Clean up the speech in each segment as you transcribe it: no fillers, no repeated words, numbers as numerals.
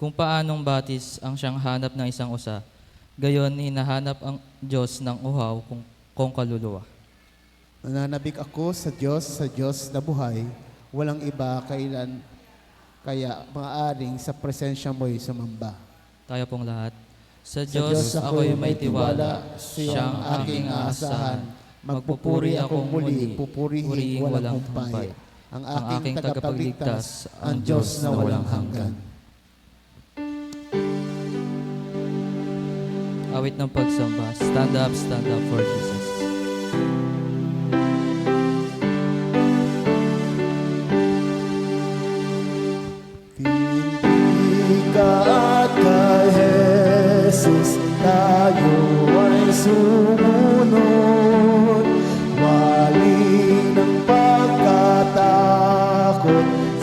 kung paanong batis ang siyang hanap ng isang usa, gayon hinahanap ang Diyos ng uhaw kung kaluluwa. Nananabik ako sa Diyos na buhay, walang iba kailan kaya maaring sa presensya mo'y sumamba. Tayo pong lahat. Sa Sa Diyos Diyos ako'y ako'y may tiwala, siyang aking aasahan. Magpupuri akong muli, pupurihin walang humpay. Ang aking tagapagligtas, ang Diyos na walang hanggan. Awit ng pagsamba. Stand up for Jesus. Pindigat kay Jesus, tayo ay sumunod. Wali ng pagkatakot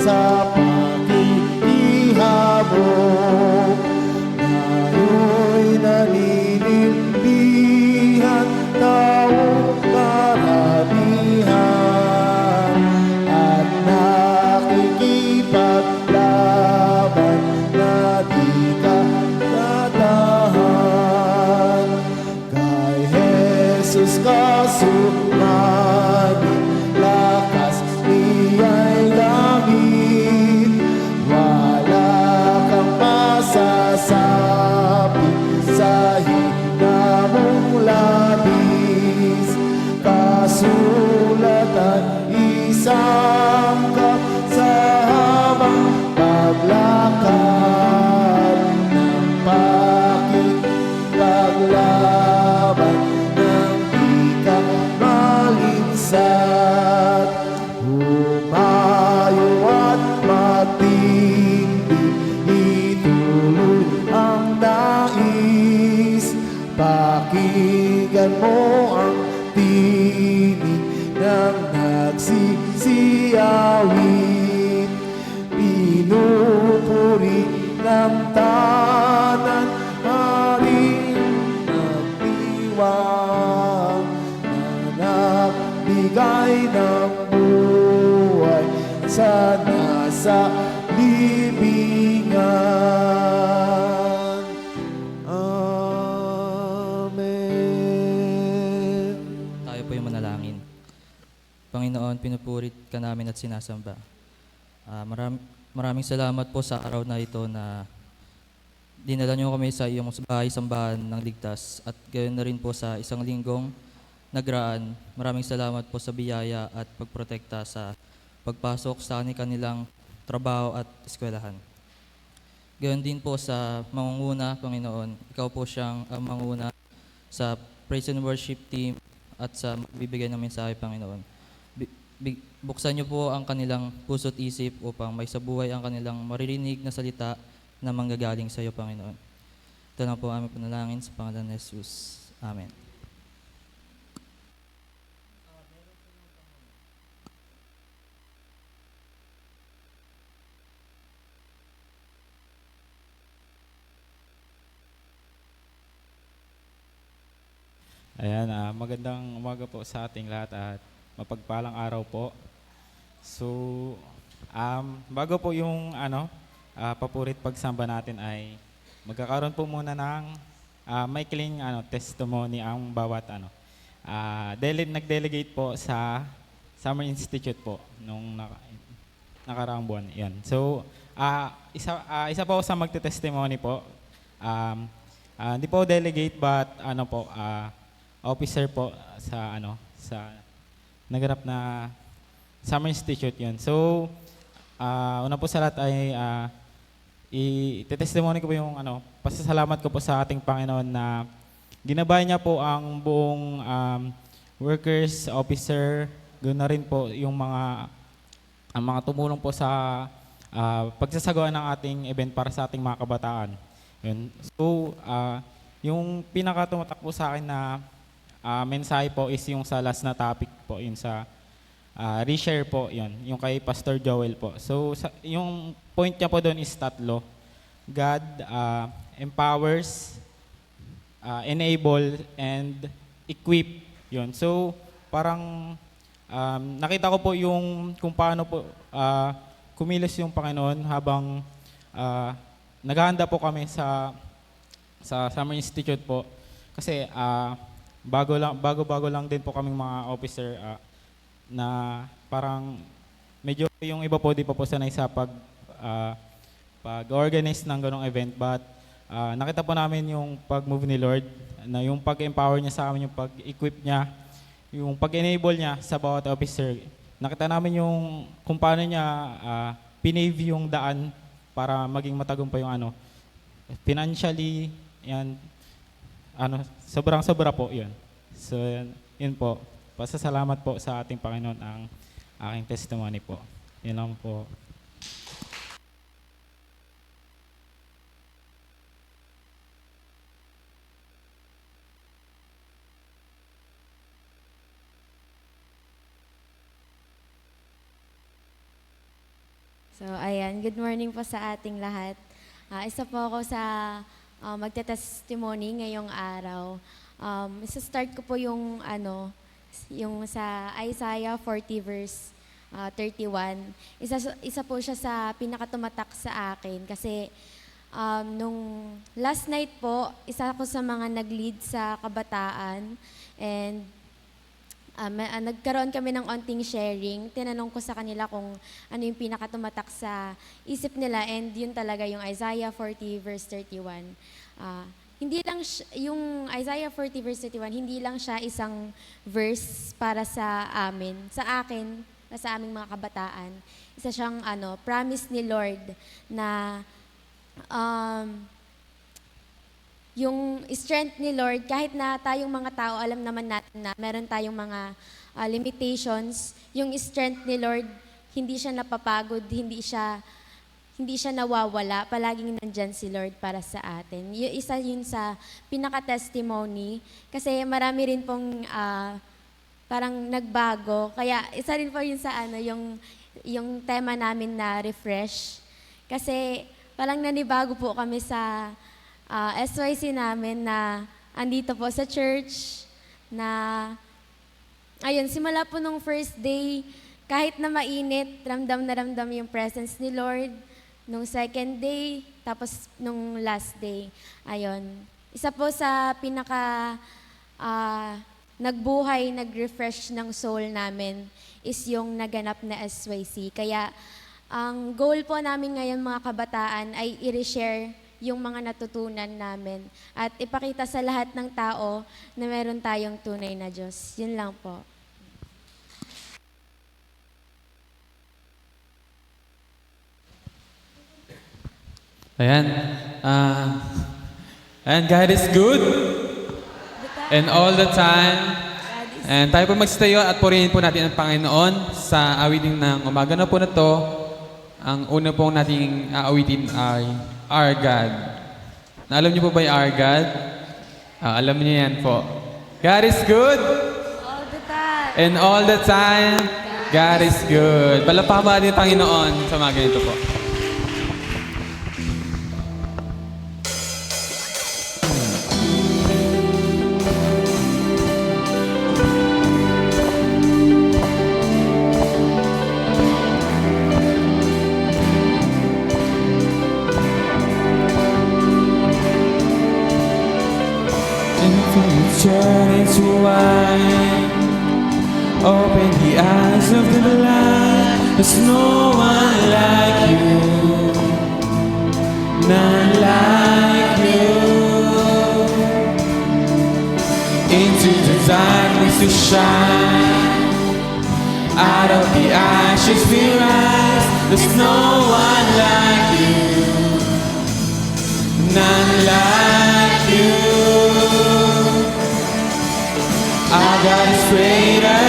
sa pakikihabok. Tayo'y naninindihan, taong karamihan, at nakikipaglaban na di ka tatahan. Kay Jesus ka sumani, lakas niya'y gamit. Wala kang masasabi sa hina mong labis. Kasulatan isang ka sa habang paglakad ng pakikipaglaban ng di ka malinsat. Humayo at matindi, ituloy ang nais. Pakinggan mo ang tinig ng nagsisiyawit. Pinupuri ng tanan, haring nagdiwang, na nagbigay ng buhay sa nasa libingan. Amen. Tayo po yung manalangin. Panginoon, pinupurit ka namin at sinasamba. Maraming salamat po sa araw na ito na dinala niyo kami sa iyong bahay-sambahan ng ligtas at gayon na rin po sa isang linggong nagraan. Maraming salamat po sa biyaya at pagprotekta sa pagpasok sa kanilang trabaho at eskwelahan. Gayon din po sa mangunguna, Panginoon. Ikaw po siyang mangunguna sa praise and worship team at sa bibigay ng mensahe, Panginoon. Buksan niyo po ang kanilang puso't isip upang may sabuhay ang kanilang maririnig na salita na manggagaling sa iyo, Panginoon. Ito lang po ang aming panalangin sa pangalan ni Jesus. Amen. Ayan, magandang umaga po sa ating lahat at mapagpalang araw po. So, bago po yung papurit pagsamba natin ay magkakaroon po muna ng maikling testimony ang bawat nag-delegate po sa Summer Institute po nung nakaraang buwan. Yan. So, isa po sa magte-testimony po. Hindi po delegate but officer po sa naganap na Summer Institute yun. So, una po sa lahat ay i-testimony ko po yung pasasalamat ko po sa ating Panginoon na ginabay niya po ang buong workers, officer, ganoon na rin po yung ang mga tumulong po sa pagsasagawa ng ating event para sa ating mga kabataan. Yun. So, yung pinakatumatak po sa akin na mensahe po is yung sa last na topic po, yun sa reshare po, yun, yung kay Pastor Joel po. So, yung point niya po doon is tatlo. God empowers, enable, and equip. Yun. So, parang nakita ko po yung kung paano po kumilos yung Panginoon habang naghahanda po kami sa Summer Institute po. Kasi bago lang din po kaming mga officer na parang medyo yung iba po di pa po sanay sa pag-organize ng ganong event. But nakita po namin yung pag-move ni Lord, na yung pag-empower niya sa amin, yung pag-equip niya, yung pag-enable niya sa bawat officer. Nakita namin yung kung paano niya pinave yung daan para maging matagumpay yung financially, yan, sobrang-sobra po yun. So, yun po. Pasasalamat po sa ating Panginoon ang aking testimony po. Yun lang po. So, ayan, good morning po sa ating lahat. Isa po ako sa magte-testimony ngayong araw. Start ko po yung sa Isaiah 40 verse 31. Isa po siya sa pinakatumatak sa akin kasi nung last night po, isa ako sa mga nag-lead sa kabataan, and nagkaroon kami ng onting sharing. Tinanong ko sa kanila kung ano yung pinakatumatak sa isip nila, and yun talaga yung Isaiah 40 verse 31. Hindi lang yung Isaiah 40 verse 31, hindi lang siya isang verse para sa amin, sa akin, sa aming mga kabataan. Isa siyang promise ni Lord na yung strength ni Lord, kahit na tayong mga tao, alam naman natin na meron tayong mga limitations, yung strength ni Lord, hindi siya napapagod, hindi siya nawawala, palaging nandyan si Lord para sa atin. Isa yun sa pinaka-testimony, kasi marami rin pong parang nagbago, kaya isa rin po yun sa yung tema namin na refresh, kasi parang nanibago po kami sa SYC namin na andito po sa church na, ayun, simula po nung first day, kahit na mainit, ramdam na ramdam yung presence ni Lord. Nung second day, tapos nung last day, ayun. Isa po sa pinaka nagbuhay, nag-refresh ng soul namin is yung naganap na SYC. Kaya ang goal po namin ngayon mga kabataan ay i-reshare yung mga natutunan namin at ipakita sa lahat ng tao na meron tayong tunay na Diyos. Yun lang po. Ayan. And God is good. And all the time. And tayo po magstayo at purihin po natin ang Panginoon sa awiting ng umaga na po na to. Ang una pong nating aawitin ay Our God. Na alam niyo po ba yung Our God? Alam niyo yan po. God is good. All the time. And all the time, God is good. Palapama din Panginoon sa mga ganito po. Turn into wine. Open the eyes of the blind. There's no one like you, none like you. Into the darkness to shine. Out of the ashes we rise. There's no one like you, none like you. Our God is greater,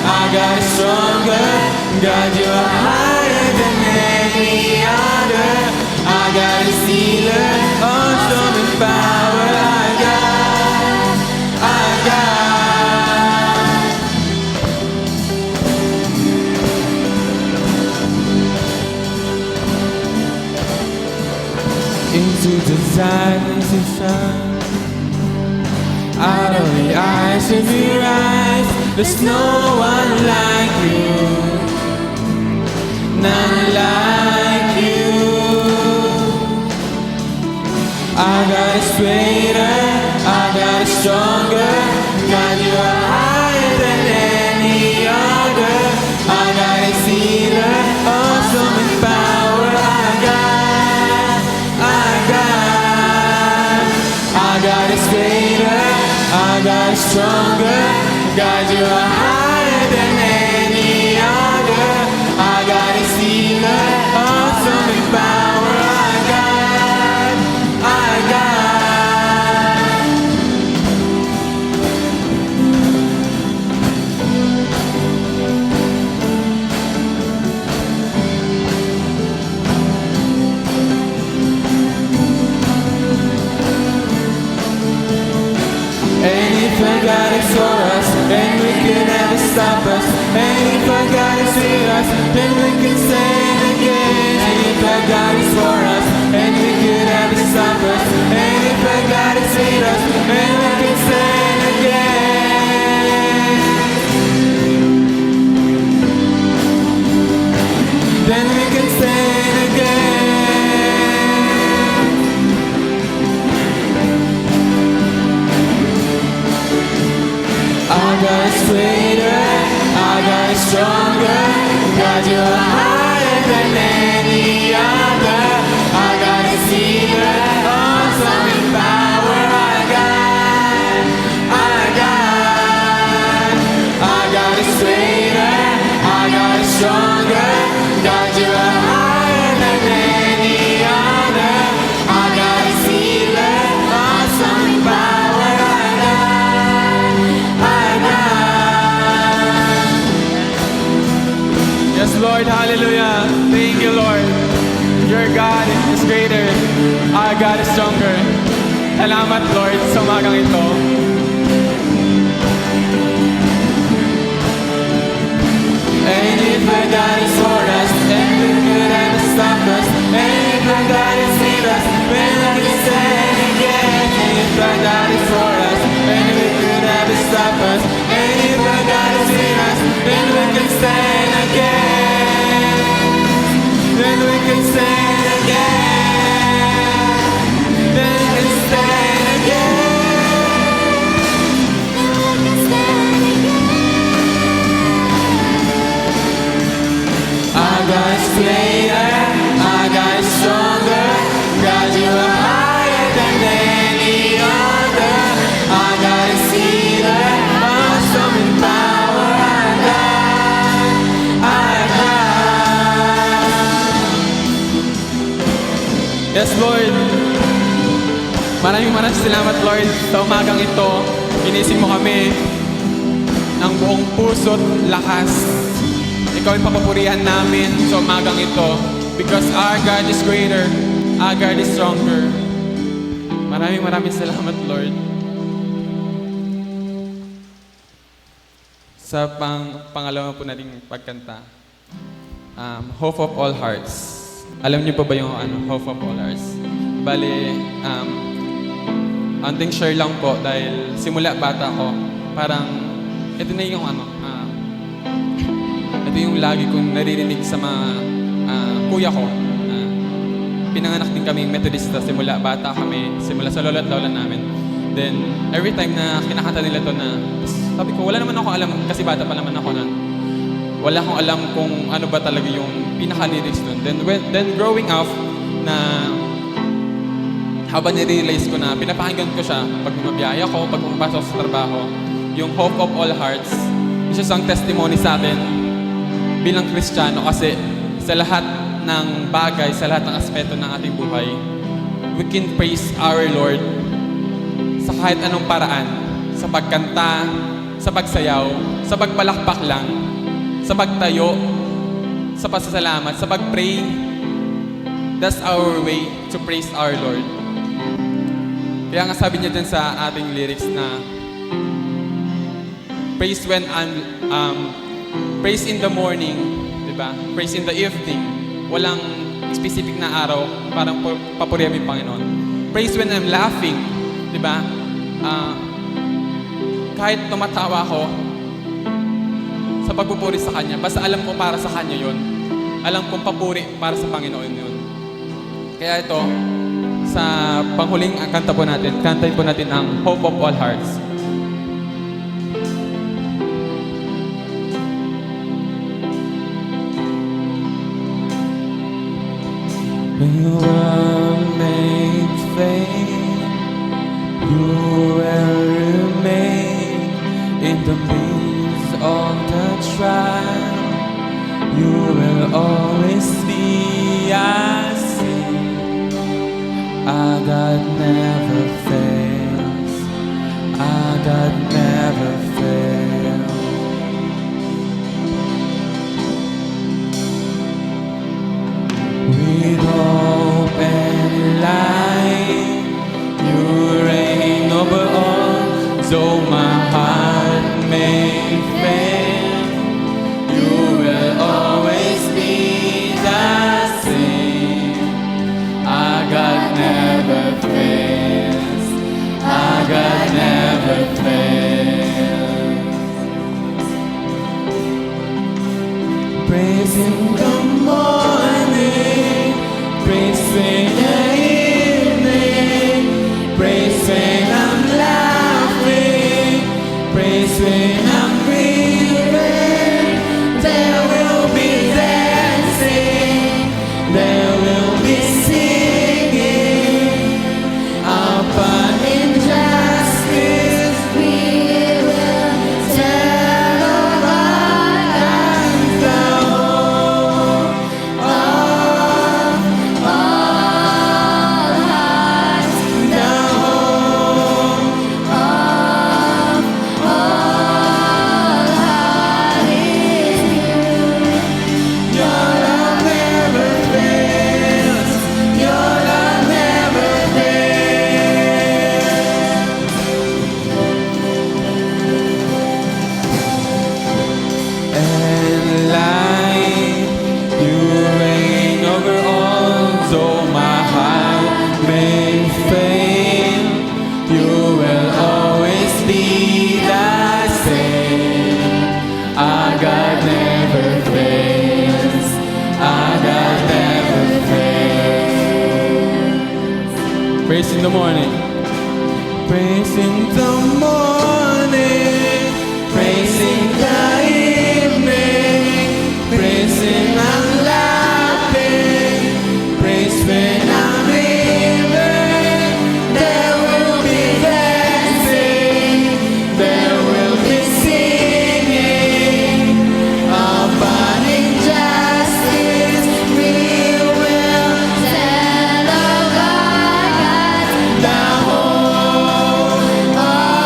our God is stronger. God, you are higher than any other. Our God is healer, awesome in power. Our God, our God. Into the darkness you shine. Out of the eyes of your eyes, there's no one like you, none like you. Our God is greater, our God is stronger. God, you are higher than any other. Our God is healer, awesome in power. Our God, our God. Our God is greater, our God is stronger. God, you are higher than any other. Our God is healer, awesome in power. Our God, our God. And if our God is for us, then we can never stop us. And if our God is with us, then we can stand again. And if our God is for us, then we can never stop us. And if our God is with us, then we can stand again. Then we can stand again. Our God is greater, our God is stronger. God, you are higher than any other. Our God is healer, awesome in power. Our God, our God. Our God is greater, our God is stronger. God, you are higher than any other. Our God is healer, awesome in power. Our God, our God. Yes, Lord. Hallelujah. Thank you, Lord. Your God is greater. Our God is stronger. Salamat, Lord, sa umagang ito. And if our God is for us, then we could ever stop us. And if our God is with us, then we can stand again. And if our God is for us, then we could ever stop us. And if our God is with us, then we can stand again. Then we can stand again. Then we can stand again. Our God is greater, our God is stronger. God, you are higher than any other. Our God is healer, awesome in power. Our God, our God. Yes, Lord. Maraming salamat, Lord, sa umagang ito. Ginising mo kami ng buong puso't lakas. Ikaw ang papupurihan namin sa umagang ito because our God is greater, our God is stronger. Maraming salamat, Lord. Sa pangalawa po nating pagkanta, Hope of All Hearts. Alam niyo pa ba yung Hope of All Hearts? Bale, anting share lang po dahil simula bata ko, parang ito na yung ito yung lagi kong naririnig sa mga kuya ko. Pinanganak din kami Methodista simula bata kami, simula sa lolo at lola namin. Then, every time na kinakanta nila to na, sabi ko, wala naman ako alam, kasi bata pa naman ako nun. Wala akong alam kung ano ba talaga yung pinaka-lyrics dun. Then growing up, na habang nire-realize ko na pinapakinggan ko siya pag bumabiyaya ko, pag pumapasok sa trabaho, yung Hope of All Hearts, isa siyang testimony sa atin bilang Kristiyano kasi sa lahat ng bagay, sa lahat ng aspeto ng ating buhay, we can praise our Lord sa kahit anong paraan, sa pagkanta, sa pagsayaw, sa pagpalakpak lang, sa pagtayo, sa pasasalamat, sa pagpray. That's our way to praise our Lord. Kaya nga sabi niya dyan sa ating lyrics na praise when praise in the morning, di ba? Praise in the evening. Walang specific na araw, parang papurihan yung Panginoon. Praise when I'm laughing, di ba? Kahit tumatawa ako sa pagpupuri sa Kanya, basta alam ko para sa Kanya yun. Alam kong papuri para sa Panginoon yun. Kaya ito, sa panghuling kanta po natin. Kantahin po natin ang Hope of All Hearts. When the world may fade, you will remain in the midst of the trial. You will always be our sin. Our God never fails. Our God never fails. With hope and light, you reign over all. Though my heart may fail, you will always be the same. Our God never fails. Our God never fails. Praise Him, come morning, praise when the evening, praise when I'm laughing, praise when I'm grieving. There will be dancing, there will be singing. Upon injustice we will tell of our lives, the hope of all hearts, the hope of all hearts is you. Your love never fails, your love never fails. And light, you reign over all. Though my heart may fail, you will always be the same. Our God never fails. Our God never fails. Praise in the morning. Praise in the morning. Praise in the evening. Praise when I'm laughing. Praise when I'm grieving. There will be dancing. There will be singing. Upon injustice we will tell of our God, the hope of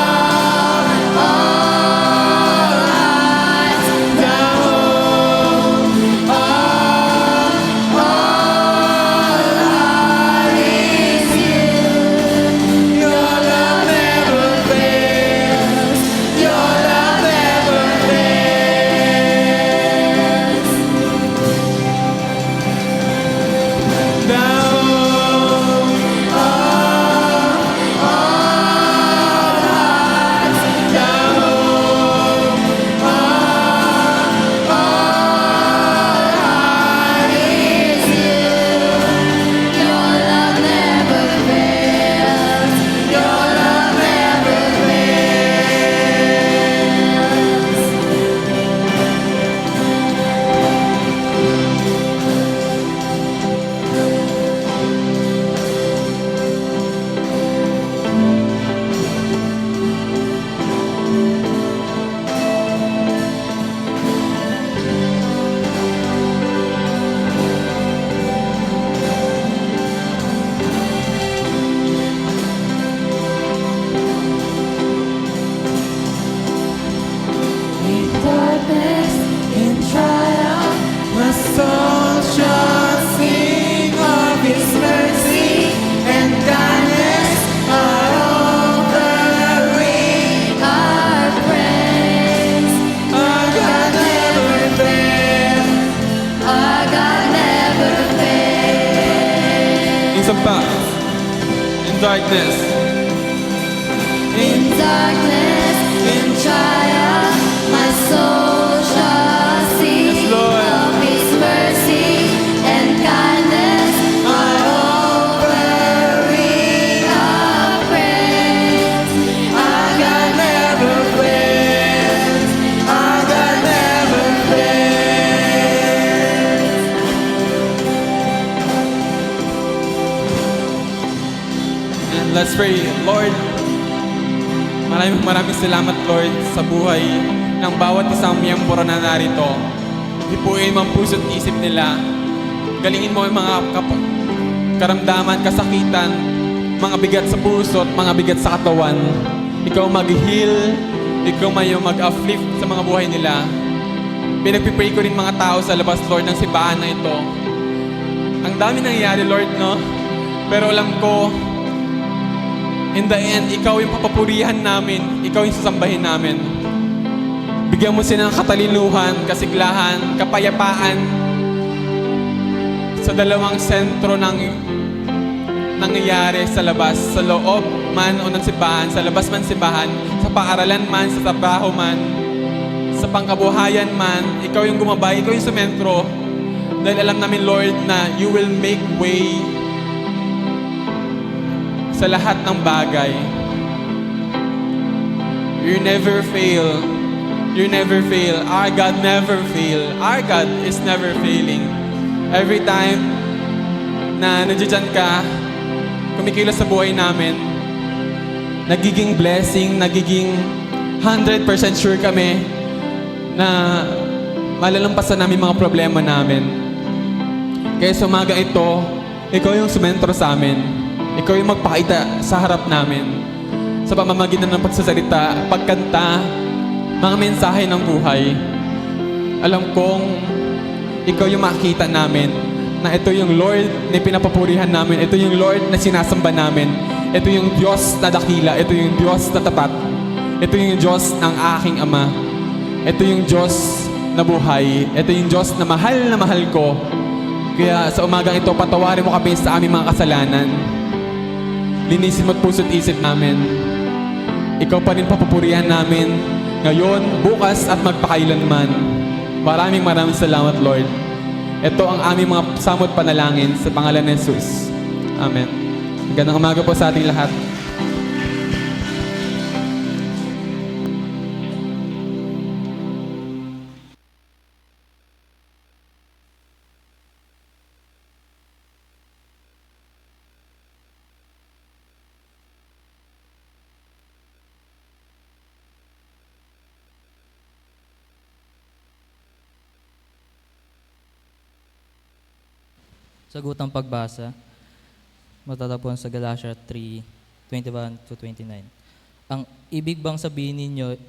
Let's pray. Lord, maraming salamat, Lord, sa buhay ng bawat isang miyembro na narito. Hipuin mo ang puso't isip nila. Galingin mo ang mga karamdaman, kasakitan, mga bigat sa puso at mga bigat sa katawan. Ikaw mag-heal, ikaw mag-uplift sa mga buhay nila. Pinagpipray ko rin mga tao sa labas, Lord, ng simbahan na ito. Ang dami nangyayari, Lord, no? Pero alam ko, in the end, ikaw yung papapurihan namin, ikaw yung sasambahin namin. Bigyan mo sila ng katalinuhan, kasiglahan, kapayapaan sa dalawang sentro ng nangyayari sa labas, sa loob man o ng simbahan, sa labas man simbahan, sa paaralan man, sa trabaho man, sa pangkabuhayan man, ikaw yung gumabay, ikaw yung sumentro. Dahil alam namin, Lord, na you will make way sa lahat ng bagay. You never fail. You never fail. Our God never fail. Our God is never failing. Every time na nandiyan ka, kumikilos sa buhay namin, nagiging blessing, nagiging 100% sure kami na malalampasan namin mga problema namin. Kaya sa umaga ito, ikaw yung sumentro sa amin. Ikaw yung magpakita sa harap namin. Sa pamamagitan ng pagsasalita, pagkanta, mga mensahe ng buhay. Alam kong ikaw yung makikita namin na ito yung Lord na pinapapurihan namin. Ito yung Lord na sinasamba namin. Ito yung Diyos na dakila. Ito yung Diyos na tapat. Ito yung Diyos ng aking Ama. Ito yung Diyos na buhay. Ito yung Diyos na mahal ko. Kaya sa umagang ito, patawarin mo kami sa aming mga kasalanan. Linisin mo at puso't isip namin. Ikaw pa rin papupurihan namin ngayon, bukas at magpakailanman. Maraming salamat, Lord. Ito ang aming mga samot panalangin sa pangalan ni Jesus. Amen. Magandang umaga po sa ating lahat. Sagutang pagbasa, matatagpuan sa Galatia 3:21-29. Ang ibig bang sabihin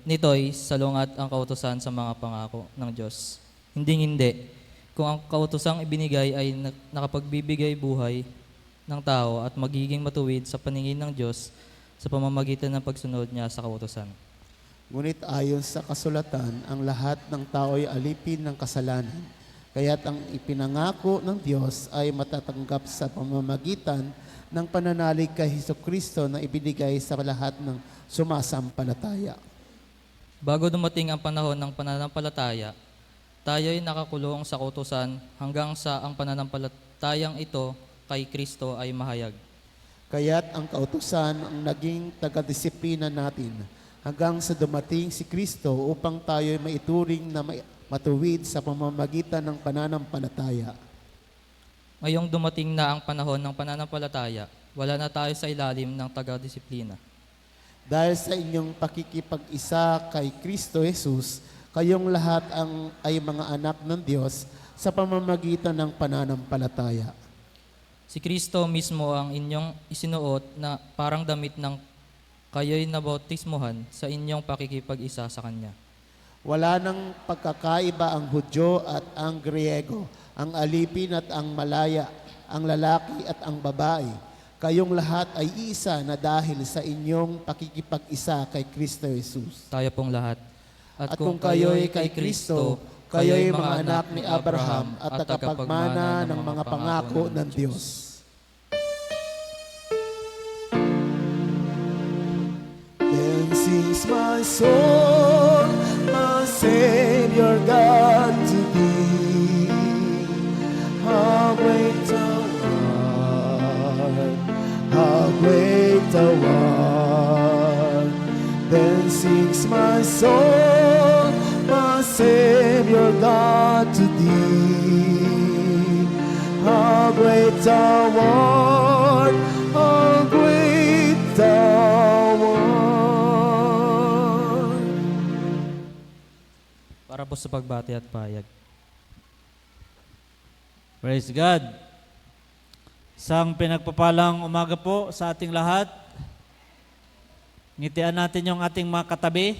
nito ay salungat ang kautusan sa mga pangako ng Diyos? Hindi. Kung ang kautusang ibinigay ay nakapagbibigay buhay ng tao at magiging matuwid sa paningin ng Diyos sa pamamagitan ng pagsunod niya sa kautusan. Ngunit ayon sa kasulatan, ang lahat ng tao ay alipin ng kasalanan. Kaya't ang ipinangako ng Diyos ay matatanggap sa pamamagitan ng pananalig kay Hesukristo na ibinigay sa lahat ng sumasampalataya. Bago dumating ang panahon ng pananampalataya, tayo ay nakakulong sa kautusan hanggang sa ang pananampalatayang ito kay Kristo ay mahayag. Kaya't ang kautusan ang naging tagadisiplina natin hanggang sa dumating si Kristo upang tayo ay maituring na matuwid sa pamamagitan ng pananampalataya. Ngayong dumating na ang panahon ng pananampalataya, wala na tayo sa ilalim ng taga-disiplina. Dahil sa inyong pakikipag-isa kay Kristo Jesus, kayong lahat ay mga anak ng Diyos sa pamamagitan ng pananampalataya. Si Kristo mismo ang inyong isinuot na parang damit ng kayo'y nabautismuhan sa inyong pakikipag-isa sa Kanya. Wala nang pagkakaiba ang Hudyo at ang Griego, ang alipin at ang malaya, ang lalaki at ang babae. Kayong lahat ay isa na dahil sa inyong pakikipag-isa kay Kristo Jesus. Tayo pong lahat. At kung kayo'y kay Kristo, kayo'y mga anak ni Abraham at tagapagmana ng mga pangako ng Diyos. Then sings my soul, my Savior God to thee. How great thou art, how great thou art. Then sings my soul, my Savior God to thee. How great thou art, how great the one. Para po sa pagbati at payag. Praise God. Isang pinagpapalang umaga po sa ating lahat. Ngitian natin yung ating mga katabi.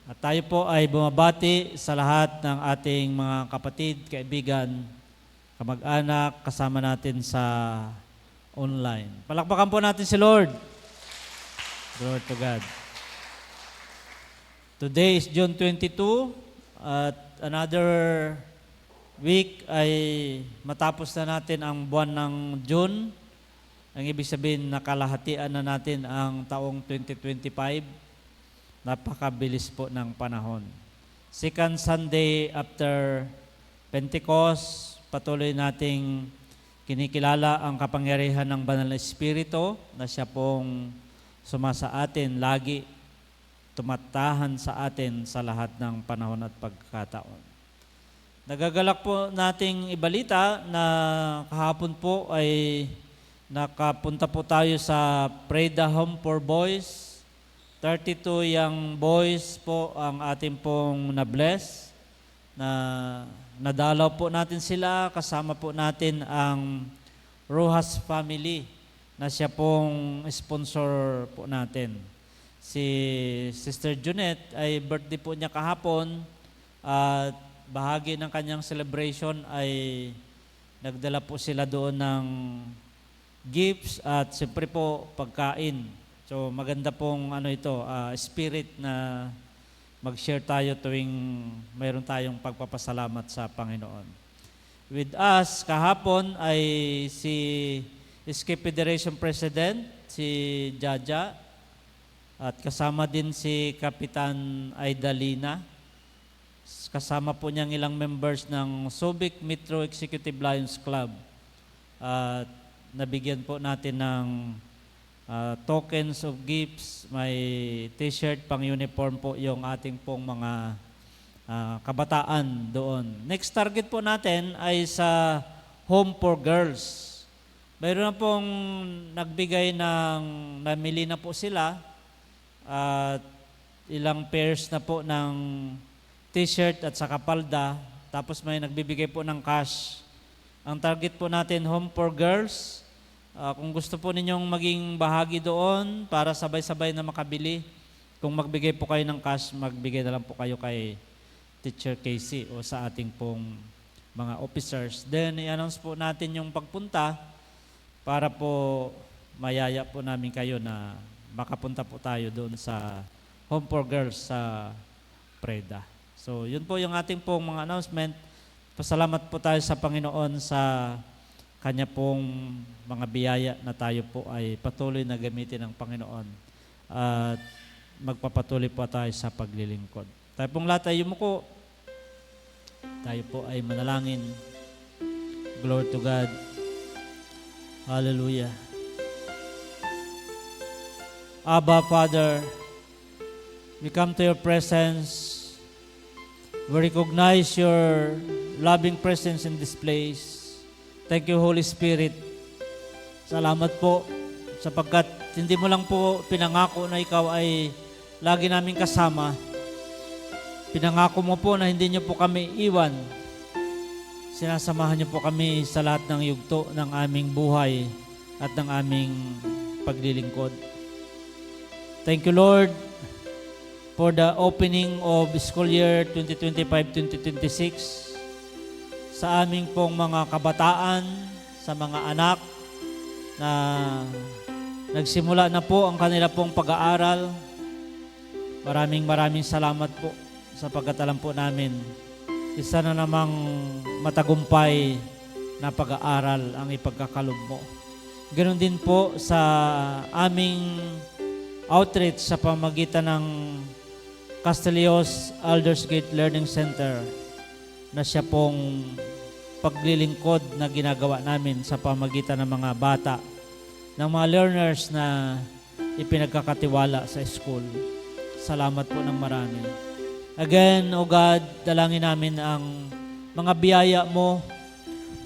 At tayo po ay bumabati sa lahat ng ating mga kapatid, kaibigan, kamag-anak, kasama natin sa online. Palakpakan po natin si Lord. Glory to God. Today is June 22 at another week ay matapos na natin ang buwan ng June. Ang ibig sabihin, nakalahatian na natin ang taong 2025. Napakabilis po ng panahon. Second Sunday after Pentecost, patuloy nating kinikilala ang kapangyarihan ng Banal na Espiritu na siya pong sumasa atin lagi, tumatahan sa atin sa lahat ng panahon at pagkakataon. Nagagalak po nating ibalita na kahapon po ay nakapunta po tayo sa Preda Home for Boys. 32 young boys po ang ating pong na-bless. Nadalaw po natin sila, kasama po natin ang Rojas family na siya pong sponsor po natin. Si Sister Junette ay birthday po niya kahapon at bahagi ng kanyang celebration ay nagdala po sila doon ng gifts at siyempre po pagkain. So maganda pong spirit na mag-share tayo tuwing mayroon tayong pagpapasalamat sa Panginoon. With us kahapon ay si Escape Federation President, si Jaja, at kasama din si Kapitan Aidalina. Kasama po niyang ilang members ng Subic Metro Executive Lions Club. At nabigyan po natin ng tokens of gifts, may t-shirt, pang-uniform po yung ating pong mga kabataan doon. Next target po natin ay sa Home for Girls. Mayroon na pong nagbigay ng, namili na po sila at ilang pairs na po ng t-shirt at saka palda, tapos may nagbibigay po ng cash. Ang target po natin, Home for Girls. Kung gusto po ninyong maging bahagi doon para sabay-sabay na makabili, kung magbigay po kayo ng cash, magbigay na lang po kayo kay Teacher Casey o sa ating pong mga officers. Then, i-announce po natin yung pagpunta para po mayaya po namin kayo na makapunta po tayo doon sa Home for Girls sa Preda. So, yun po yung ating pong mga announcement. Pasalamat po tayo sa Panginoon sa Kanya pong mga biyaya na tayo po ay patuloy na gamitin ng Panginoon at magpapatuloy po tayo sa paglilingkod. Tayo pong lahat ay yumuko. Tayo po ay manalangin. Glory to God. Hallelujah. Abba, Father, we come to your presence. We recognize your loving presence in this place. Thank you, Holy Spirit. Salamat po sapagkat hindi mo lang po pinangako na ikaw ay lagi namin kasama. Pinangako mo po na hindi niyo po kami iwan. Sinasamahan niyo po kami sa lahat ng yugto ng aming buhay at ng aming paglilingkod. Thank you, Lord, for the opening of school year 2025-2026 sa aming pong mga kabataan, sa mga anak na nagsimula na po ang kanila pong pag-aaral. Maraming salamat po sapagkat alam po namin isa na namang matagumpay na pag-aaral ang ipagkakalob mo. Ganon din po sa aming outreach sa pamagitan ng Castelios Elders Gate Learning Center na siya pong paglilingkod na ginagawa namin sa pamagitan ng mga bata, ng mga learners na ipinagkakatiwala sa school. Salamat po ng marami. Again, O God, dalangin namin ang mga biyaya mo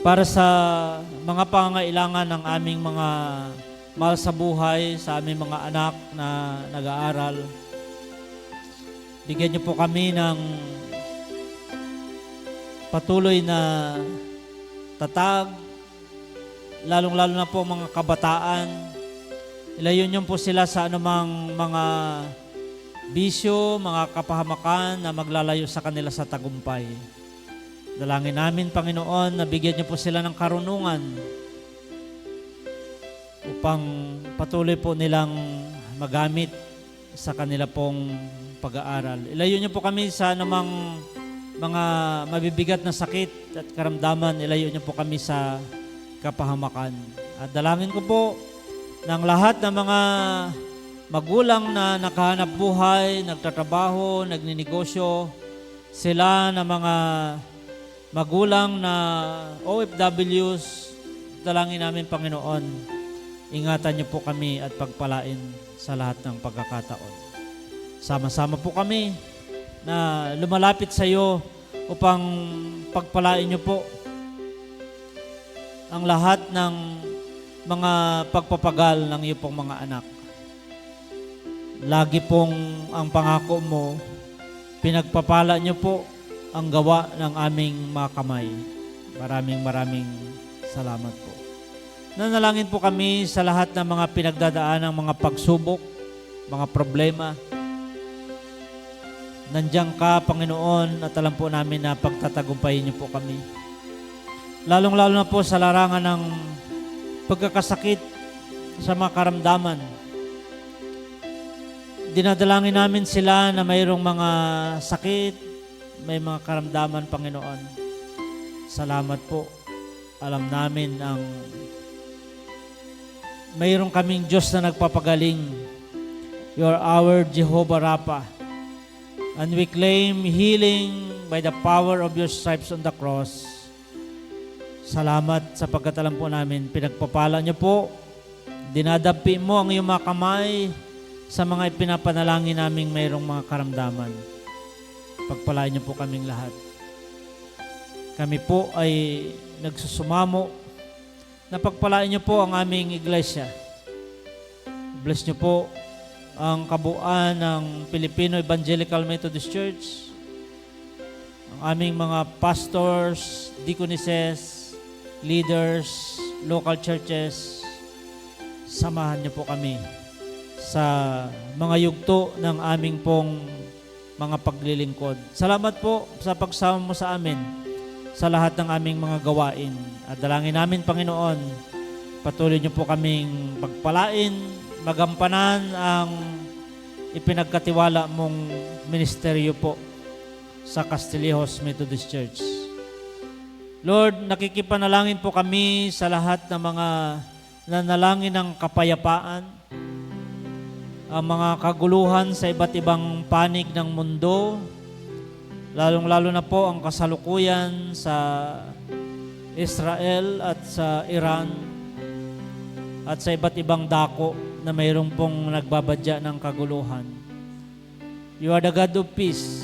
para sa mga pangangailangan ng aming mga mahal sa buhay, sa aming mga anak na nag-aaral. Bigyan niyo po kami ng patuloy na tatag, lalong-lalo na po mga kabataan. Ilayo niyo po sila sa anumang mga bisyo, mga kapahamakan na maglalayo sa kanila sa tagumpay. Dalangin namin, Panginoon, na bigyan niyo po sila ng karunungan upang patuloy po nilang magamit sa kanila pong pag-aaral. Ilayo niyo po kami sa anumang mga mabibigat na sakit at karamdaman. Ilayo niyo po kami sa kapahamakan. At dalangin ko po ng lahat ng mga magulang na nakahanap buhay, nagtatrabaho, nagninegosyo, sila na mga magulang na OFWs, dalangin namin, Panginoon, ingatan niyo po kami at pagpalain sa lahat ng pagkakataon. Sama-sama po kami na lumalapit sa iyo upang pagpalain niyo po ang lahat ng mga pagpapagal ng iyo pong mga anak. Lagi pong ang pangako mo, pinagpapala niyo po ang gawa ng aming mga kamay. Maraming salamat po. Nanalangin po kami sa lahat ng mga pinagdadaan ng mga pagsubok, mga problema. Nandiyan ka, Panginoon, at alam po namin na pagtatagumpayin niyo po kami. Lalong-lalo na po sa larangan ng pagkakasakit sa mga karamdaman. Dinadalangin namin sila na mayroong mga sakit, may mga karamdaman, Panginoon. Salamat po. Alam namin ang mayroong kaming Diyos na nagpapagaling. You are our Jehovah Rapha. And we claim healing by the power of your stripes on the cross. Salamat sa pagkatalam po namin. Pinagpapala niyo po. Dinadampi mo ang iyong mga kamay sa mga ipinapanalangin naming mayroong mga karamdaman. Pagpalain niyo po kaming lahat. Kami po ay nagsusumamo na pagpalain niyo po ang aming iglesia. Bless niyo po ang kabuuan ng Filipino Evangelical Methodist Church, ang aming mga pastors, deaconesses, leaders, local churches. Samahan niyo po kami sa mga yugto ng aming pong mga paglilingkod. Salamat po sa pagsama mo sa amin sa lahat ng aming mga gawain. At dalangin namin, Panginoon, patuloy niyo po kaming pagpalain, magampanan ang ipinagkatiwala mong ministeryo po sa Castillejos Methodist Church. Lord, nakikipanalangin po kami sa lahat ng mga nanalangin ng kapayapaan, ang mga kaguluhan sa iba't ibang panig ng mundo, lalong-lalo na po ang kasalukuyan sa Israel at sa Iran at sa iba't ibang dako na mayroong pong nagbabadya ng kaguluhan. You are the God of peace.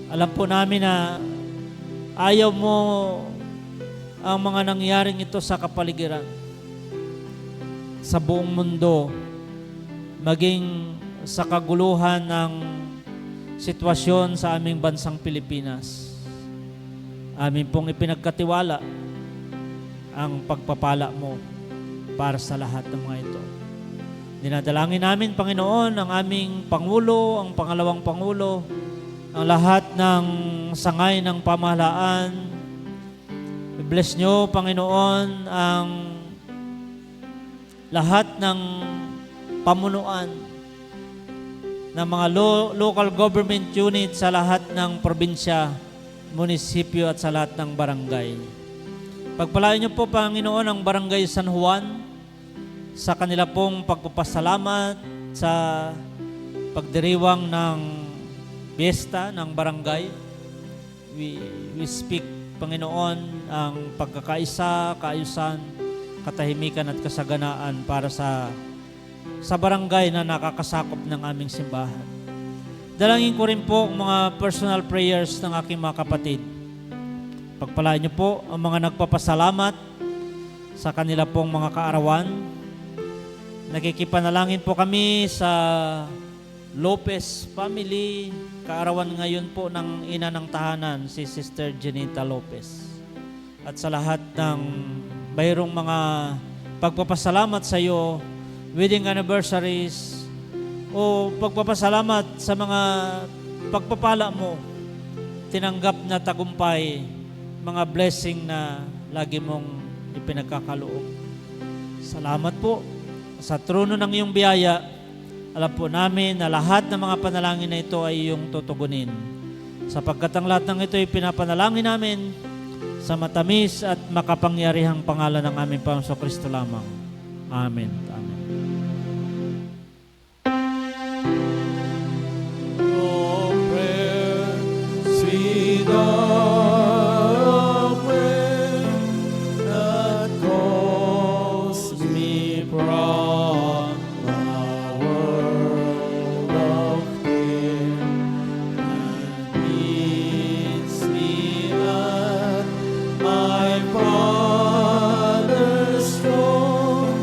Alam po namin na ayaw mo ang mga nangyaring ito sa kapaligiran, sa buong mundo, maging sa kaguluhan ng sitwasyon sa aming bansang Pilipinas. Amin pong ipinagkatiwala ang pagpapala mo para sa lahat ng mga ito. Dinadalangin namin, Panginoon, ang aming Pangulo, ang pangalawang Pangulo, ang lahat ng sangay ng pamahalaan. I-bless nyo, Panginoon, ang lahat ng pamunuan ng mga local government unit sa lahat ng probinsya, munisipyo at sa lahat ng barangay. Pagpalain niyo po, Panginoon, ang Barangay San Juan sa kanila pong pagpapasalamat sa pagdiriwang ng fiesta ng barangay. We speak, Panginoon, ang pagkakaisa, kaayusan, katahimikan at kasaganaan para sa barangay na nakakasakop ng aming simbahan. Dalangin ko rin po ang mga personal prayers ng aking mga kapatid. Pagpalain niyo po ang mga nagpapasalamat sa kanila pong mga kaarawan. Nakikipanalangin po kami sa Lopez family, kaarawan ngayon po ng ina ng tahanan, si Sister Jenita Lopez. At sa lahat ng mayroong mga pagpapasalamat sa iyo, wedding anniversaries, o pagpapasalamat sa mga pagpapala mo, tinanggap na tagumpay, mga blessing na lagi mong ipinagkakaloob. Salamat po sa trono ng iyong biyaya. Alam po namin na lahat ng mga panalangin na ito ay iyong tutugunin. Sapagkat ang lahat ng ito ay pinapanalangin namin sa matamis at makapangyarihang pangalan ng aming Panginoong Kristo lamang. Amen. Amen. Oh, prayer, sweet hour of prayer that calls me from the world of fear and meets me at my Father's throne.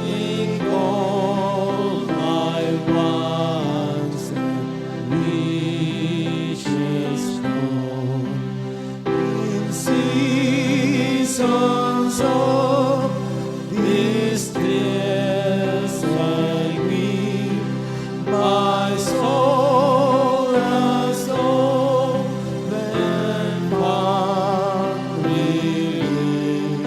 Make all my wants and wishes known. In seasons of distress I weep, my soul has often found relief,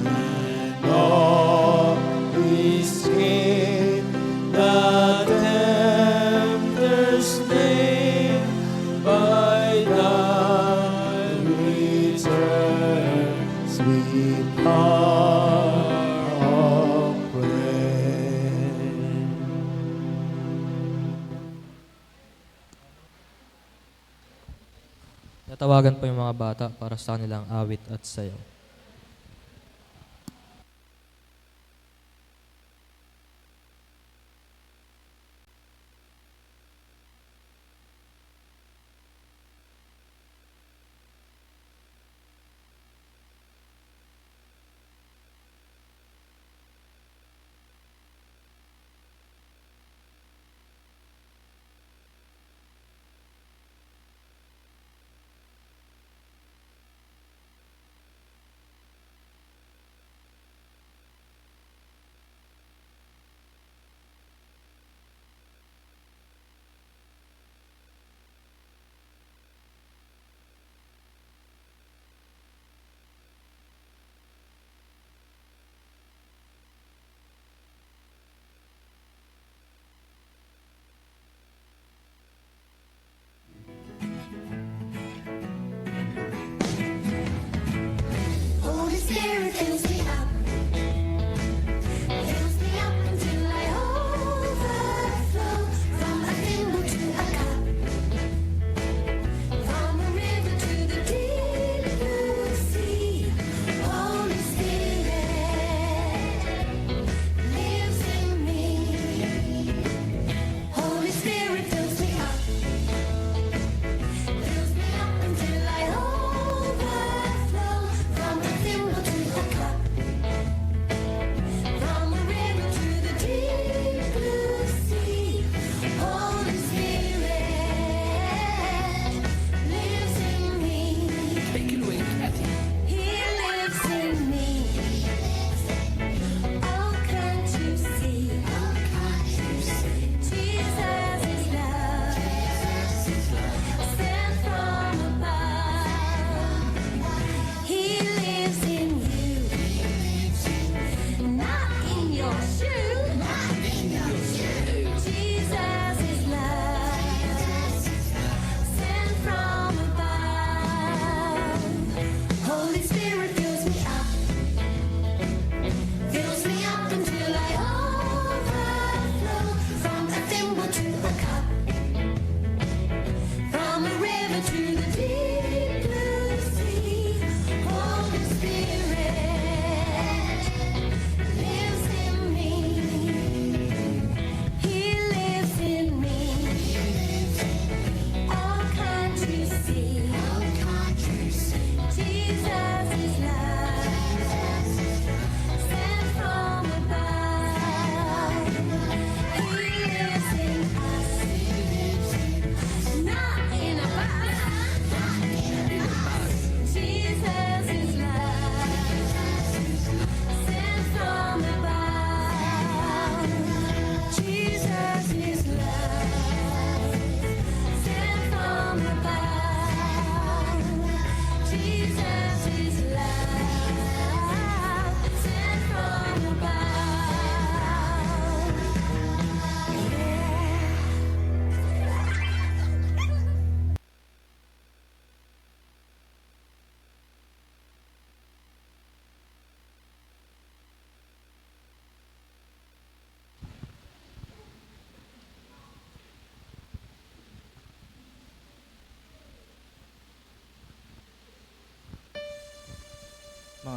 and all escape the tempter's name by thy return, sweet hour of prayer. Natawagan po yung mga bata para sa kanilang awit at sayaw.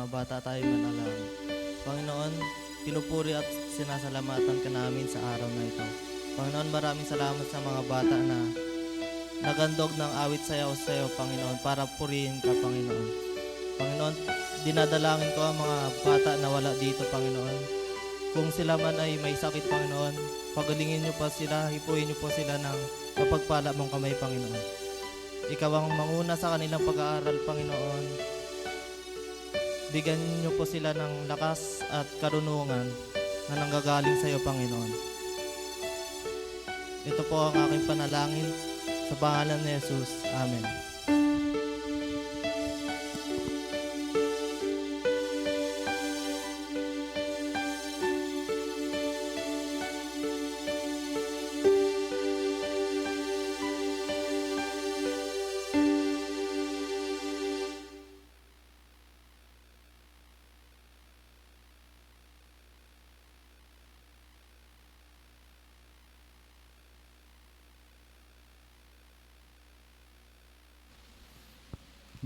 bata tayo manalangin. Panginoon, pinupuri at sinasalamatan ka namin sa araw na ito. Panginoon, maraming salamat sa mga bata na nagandog ng awit sayaw sa iyo, Panginoon, para purihin ka, Panginoon. Panginoon, dinadalangin ko ang mga bata na wala dito, Panginoon. Kung sila man ay may sakit, Panginoon, pagalingin niyo pa sila, hipuin niyo po sila ng kapagpala mong kamay, Panginoon. Ikaw ang manguna sa kanilang pag-aaral, Panginoon. Bigyan niyo po sila ng lakas at karunungan na nanggagaling sa iyo, Panginoon. Ito po ang aking panalangin sa pangalan ni Jesus. Amen.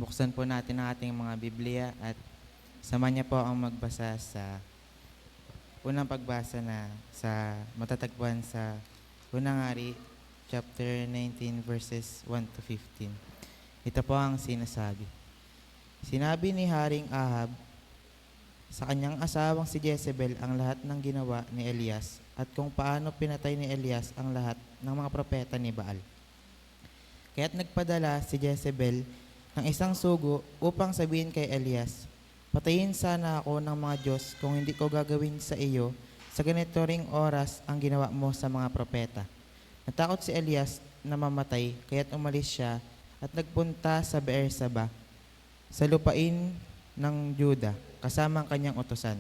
Buksan po natin ang ating mga Biblia at sama niya po ang magbasa sa unang pagbasa na sa matatagpuan sa Unang Hari, chapter 19, verses 1 to 15. Ito po ang sinasabi. Sinabi ni Haring Ahab sa kanyang asawang si Jezebel ang lahat ng ginawa ni Elias at kung paano pinatay ni Elias ang lahat ng mga propeta ni Baal. Kaya't nagpadala si Jezebel ng isang sugo upang sabihin kay Elias, patayin sana ako ng mga Diyos kung hindi ko gagawin sa iyo sa ganito ring oras ang ginawa mo sa mga propeta. Natakot si Elias na mamatay, kaya't umalis siya at nagpunta sa Beerseba, sa lupain ng Juda, kasama ang kanyang utusan.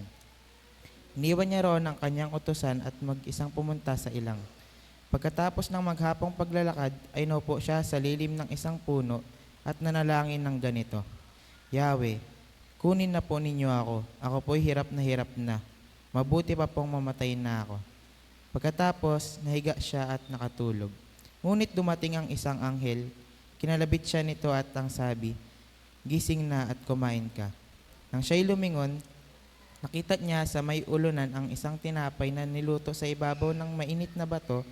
Iniwan niya roon ang kanyang utusan at mag-isang pumunta sa ilang. Pagkatapos ng maghapong paglalakad, ay naupo siya sa lilim ng isang puno at nanalangin ng ganito, Yahweh, kunin na po ninyo ako. Ako po'y hirap na. Mabuti pa pong mamatay na ako. Pagkatapos, nahiga siya at nakatulog. Ngunit dumating ang isang anghel, kinalabit siya nito at ang sabi, gising na at kumain ka. Nang siya'y lumingon, nakita niya sa may ulunan ang isang tinapay na niluto sa ibabaw ng mainit na bato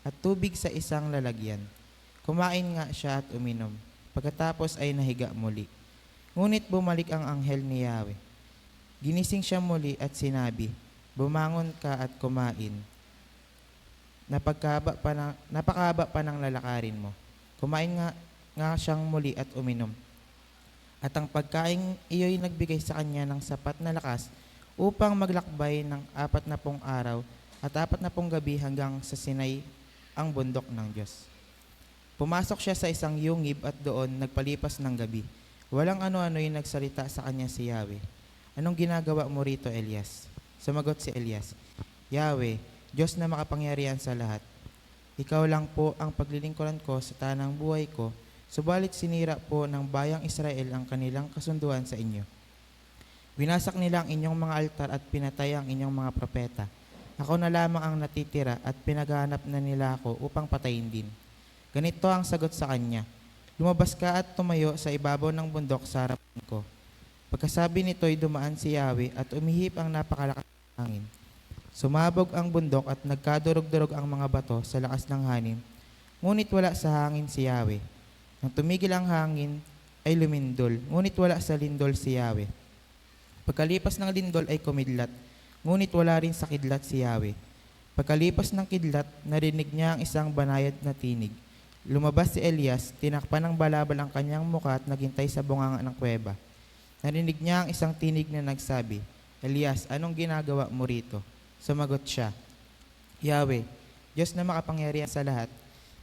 at tubig sa isang lalagyan. Kumain nga siya at uminom. Pagkatapos ay nahiga muli. Ngunit bumalik ang anghel ni Yahweh. Ginising siya muli at sinabi, bumangon ka at kumain. Napakahaba pa ng lalakarin mo. Kumain nga siyang muli at uminom. At ang pagkain iyo'y nagbigay sa kanya ng sapat na lakas upang maglakbay ng 40 araw at 40 gabi hanggang sa Sinai, ang bundok ng Diyos. Pumasok siya sa isang yungib at doon nagpalipas ng gabi. Walang ano-ano'y nagsalita sa kanya si Yahweh. Anong ginagawa mo rito, Elias? Sumagot si Elias, Yahweh, Diyos na makapangyarihan sa lahat. Ikaw lang po ang paglilingkuran ko sa tanang buhay ko, subalit sinira po ng bayang Israel ang kanilang kasunduan sa inyo. Winasak nila ang inyong mga altar at pinatay ang inyong mga propeta. Ako na lamang ang natitira at pinaghahanap na nila ako upang patayin din. Ganito ang sagot sa kanya, lumabas ka at tumayo sa ibabaw ng bundok sa harapan ko. Pagkasabi nito'y dumaan si Yahweh at umihip ang napakalakas ng hangin. Sumabog ang bundok at nagkadurog-durog ang mga bato sa lakas ng hangin, ngunit wala sa hangin si Yahweh. Nang tumigil ang hangin, ay lumindol, ngunit wala sa lindol si Yahweh. Pagkalipas ng lindol ay kumidlat, ngunit wala rin sa kidlat si Yahweh. Pagkalipas ng kidlat, narinig niya ang isang banayad na tinig. Lumabas si Elias, tinakpan ng balabal ang kanyang mukha at naghintay sa bunganga ng kuweba. Narinig niya ang isang tinig na nagsabi, Elias, anong ginagawa mo rito? Sumagot siya, Yahweh, Diyos na makapangyarihan sa lahat,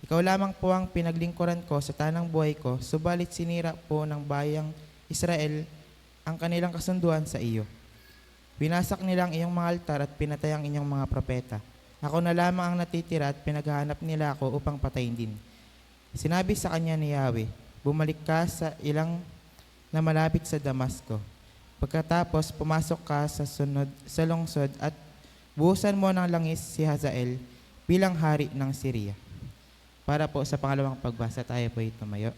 ikaw lamang po ang pinaglingkuran ko sa tanang buhay ko, subalit sinira po ng bayang Israel ang kanilang kasunduan sa iyo. Winasak nila ang iyong mga altar at pinatay ang inyong mga propeta. Ako na lamang ang natitira at pinaghahanap nila ako upang patayin din. Sinabi sa kanya ni Yahweh, bumalik ka sa ilang na malapit sa Damasco. Pagkatapos, pumasok ka sa lungsod at buhusan mo ng langis si Hazael bilang hari ng Syria. Para po sa pangalawang pagbasa, tayo po tumayo.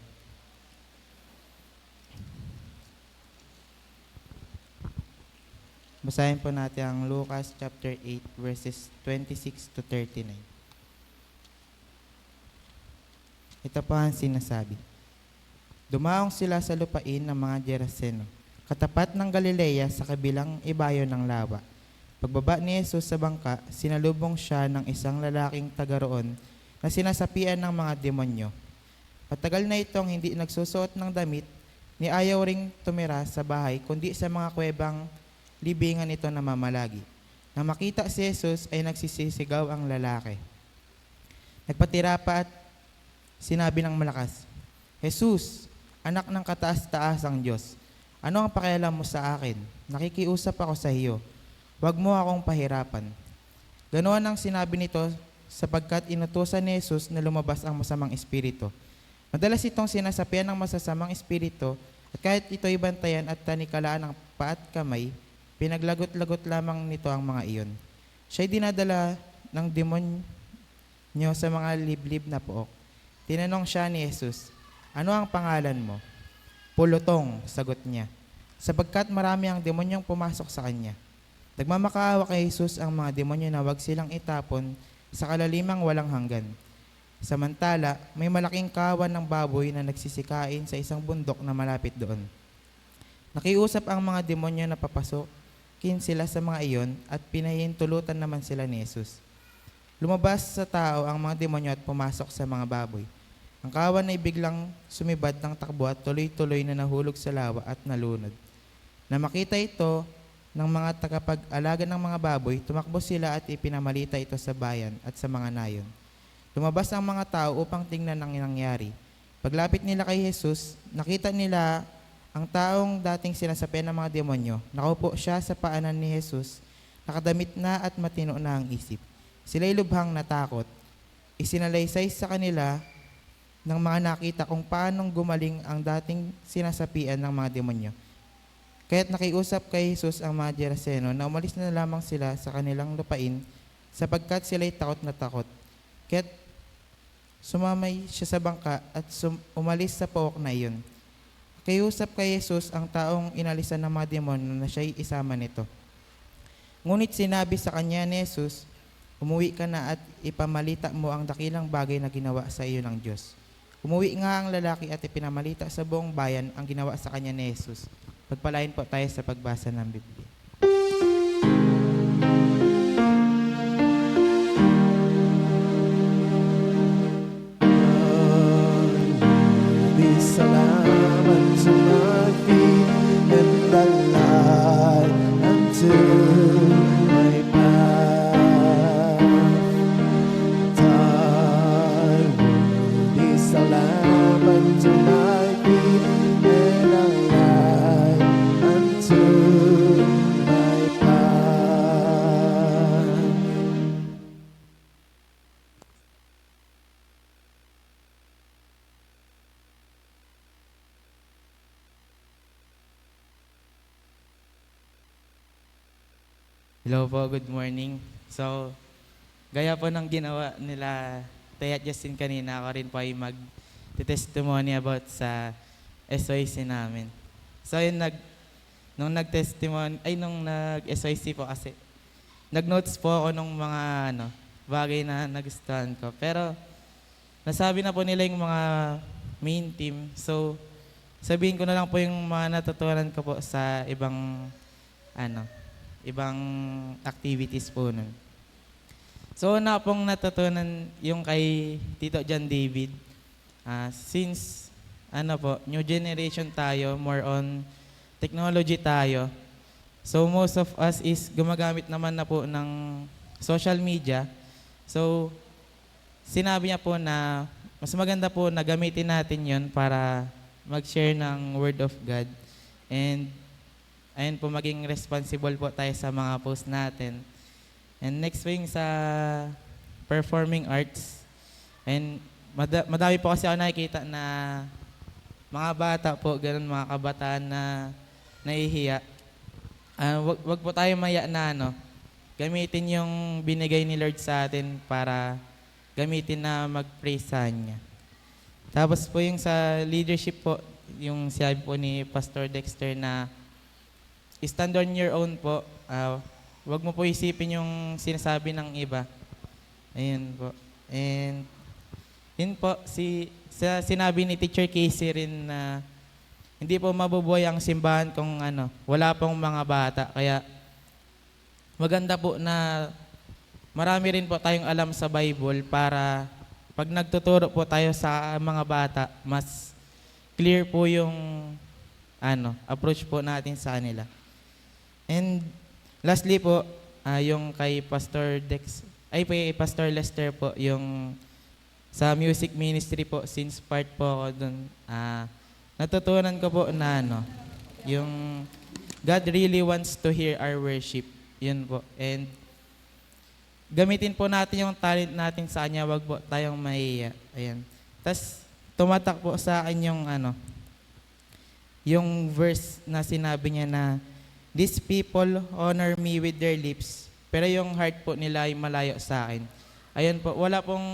Basahin po natin ang Lucas chapter 8 verses 26 to 39. Ito po ang sinasabi. Dumaong sila sa lupain ng mga Geraseno, katapat ng Galilea sa kabilang ibayo ng lawa. Pagbaba ni Jesus sa bangka, sinalubong siya ng isang lalaking taga roon na sinasapian ng mga demonyo. Matagal na itong hindi nagsusuot ng damit, ni ayaw ring tumira sa bahay, kundi sa mga kuwebang libingan ito na mamalagi. Nang makita si Jesus ay nagsisisigaw ang lalaki. Nagpatira pa at sinabi ng malakas, Jesus, anak ng kataas-taasang Diyos, ano ang pakialam mo sa akin? Nakikiusap ako sa iyo. Huwag mo akong pahirapan. Ganoon ang sinabi nito sapagkat inutusan ni Jesus na lumabas ang masamang espiritu. Madalas itong sinasapian ng masasamang espiritu at kahit ito'y bantayan at tanikalaan ng paa at kamay, pinaglagot-lagot lamang nito ang mga iyon. Siya'y dinadala ng demonyo sa mga liblib na pook. Tinanong siya ni Jesus, ano ang pangalan mo? Pulutong, sagot niya, sapagkat marami ang demonyong pumasok sa kanya. Nagmamakaawa kay Jesus ang mga demonyo na wag silang itapon sa kalalimang walang hanggan. Samantala, may malaking kawan ng baboy na nagsisikain sa isang bundok na malapit doon. Nakiusap ang mga demonyo na papasokin sila sa mga iyon at pinahintulutan naman sila ni Jesus. Lumabas sa tao ang mga demonyo at pumasok sa mga baboy. Ang kawan ay biglang sumibad ng takbo at tuloy-tuloy na nahulog sa lawa at nalunod. Na makita ito ng mga tagapag-alaga ng mga baboy, tumakbo sila at ipinamalita ito sa bayan at sa mga nayon. Lumabas ang mga tao upang tingnan ang nangyari. Paglapit nila kay Jesus, nakita nila ang taong dating sinasapian ng mga demonyo. Nakaupo siya sa paanan ni Jesus, nakadamit na at matino na ang isip. Sila'y lubhang natakot. Isinalaysay sa kanila ng mga nakita kung paanong gumaling ang dating sinasapian ng mga demonyo. Kaya't nakiusap kay Jesus ang mga Geraseno na umalis na lamang sila sa kanilang lupain sapagkat sila'y takot na takot. Kaya't sumamay siya sa bangka at umalis sa pook na iyon. Nakiusap kay Jesus ang taong inalisan ng mga demonyo na siya'y isama nito. Ngunit sinabi sa kanya ni Jesus, umuwi ka na at ipamalita mo ang dakilang bagay na ginawa sa iyo ng Diyos. Umuwi nga ang lalaki at ipinamalita sa buong bayan ang ginawa sa kanya ni Jesus. Pagpalain po tayo sa pagbasa ng Biblia. Salamat to my feet and the light unto my path. Thy word is a lamp unto my feet and a light unto my path. Hello po, good morning. So, gaya po ng ginawa nila Tay at Justin kanina, ako rin po ay mag-testimony about sa SOIC namin. So, yun, nung nag-SOIC po kasi, nag-notes po ako nung mga bagay na nagustuhan ko. Pero, nasabi na po nila yung mga main team. So, sabihin ko na lang po yung mga natutunan ko po sa ibang activities po nun. So, una pong natutunan yung kay Tito John David. Since, new generation tayo, more on technology tayo. So, most of us is gumagamit naman na po ng social media. So, sinabi niya po na mas maganda po na gamitin natin yon para mag-share ng Word of God. And ayun po, maging responsible po tayo sa mga post natin. And next po yung sa performing arts. And madami po kasi ako nakikita na mga bata po, ganun, mga kabataan na nahihiya. Wag po tayo maya na gamitin yung binigay ni Lord sa atin para gamitin na mag-praise sa Kanya. Tapos po yung sa leadership po, yung sabi po ni Pastor Dexter na stand on your own po. Wag mo po isipin yung sinasabi ng iba. Ayun po. And yun po, sinabi ni Teacher Casey rin na hindi po mabubuhay ang simbahan kung wala pong mga bata. Kaya maganda po na marami rin po tayong alam sa Bible para pag nagtuturo po tayo sa mga bata, mas clear po yung approach po natin sa kanila. And lastly po, yung kay Pastor Pastor Lester po, yung sa music ministry po, since part po ako dun, natutunan ko po na yung God really wants to hear our worship. Yun po. And gamitin po natin yung talent natin sa Kanya, wag po tayong mahiya. Ayan. Tas tumatak po sa akin yung verse na sinabi niya na, "These people honor me with their lips, pero yung heart po nila ay malayo sa akin." Ayun po, wala pong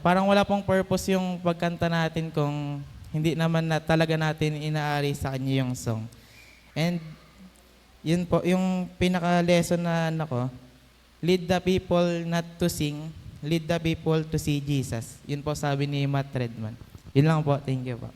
parang wala pong purpose yung pagkanta natin kung hindi naman na talaga natin inaari sa Kanya yung song. And yun po, yung pinaka-lesson na lead the people not to sing, lead the people to see Jesus. Yun po sabi ni Matt Redman. Yun lang po, thank you po.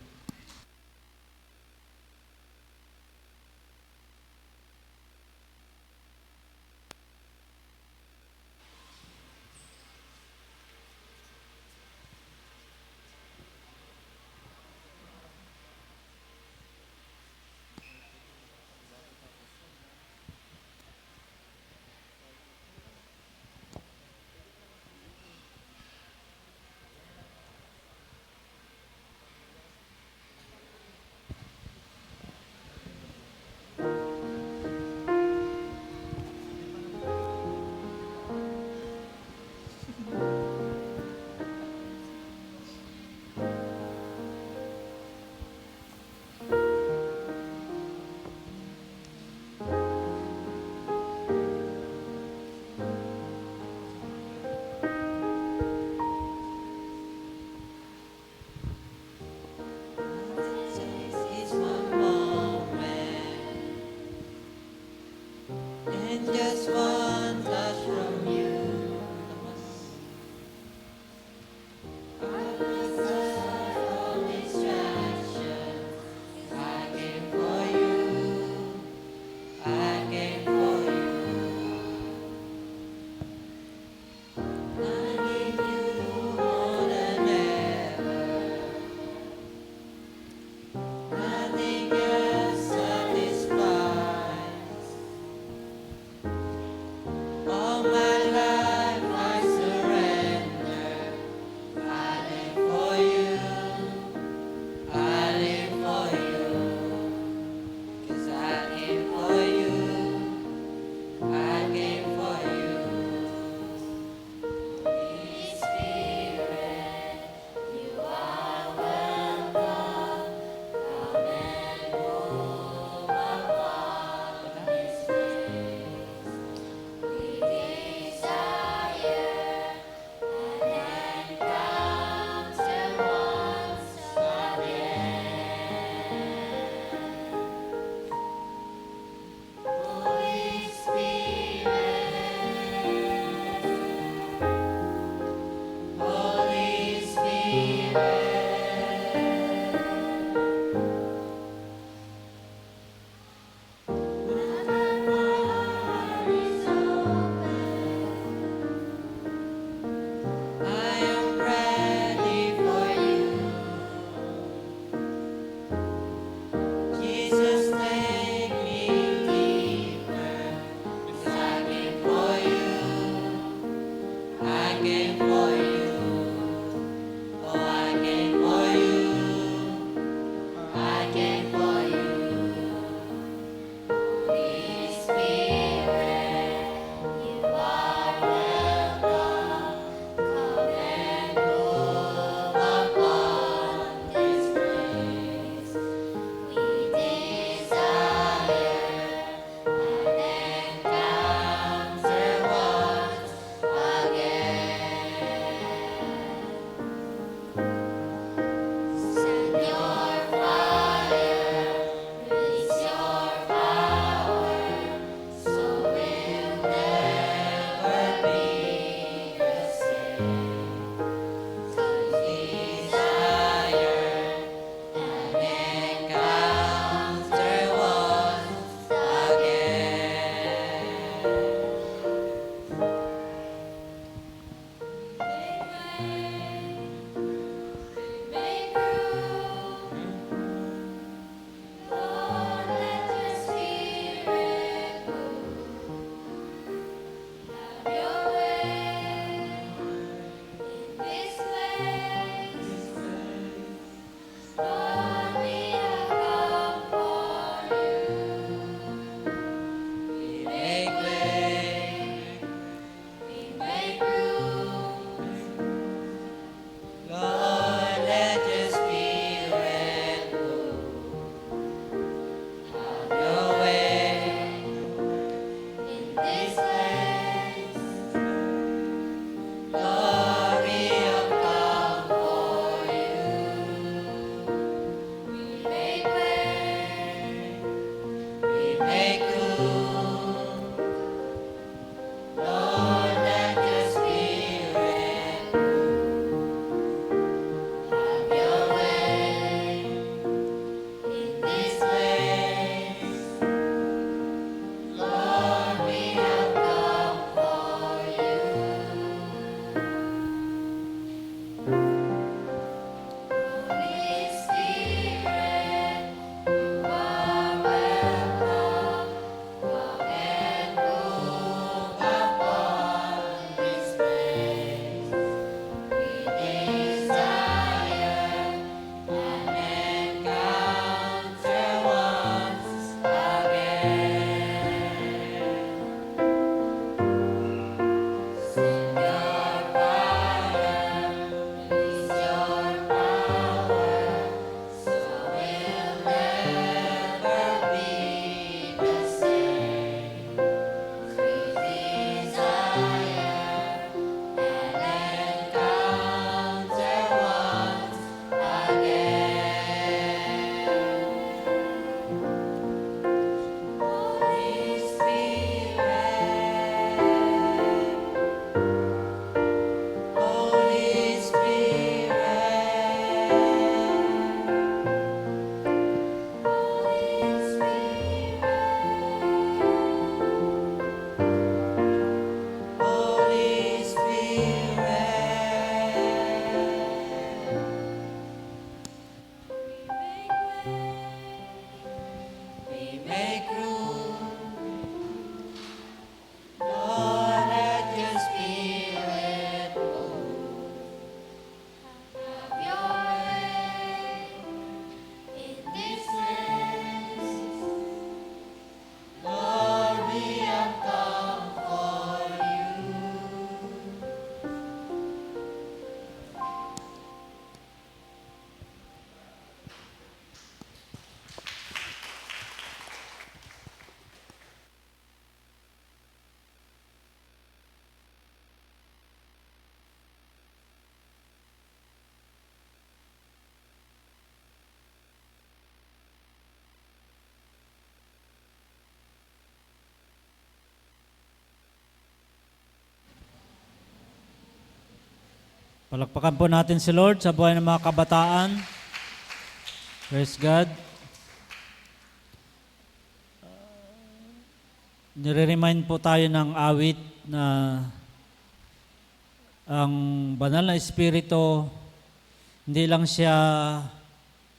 Palakpakan po natin si Lord sa buhay ng mga kabataan. Praise God. Nire-remind po tayo ng awit na ang banal na Espiritu, hindi lang siya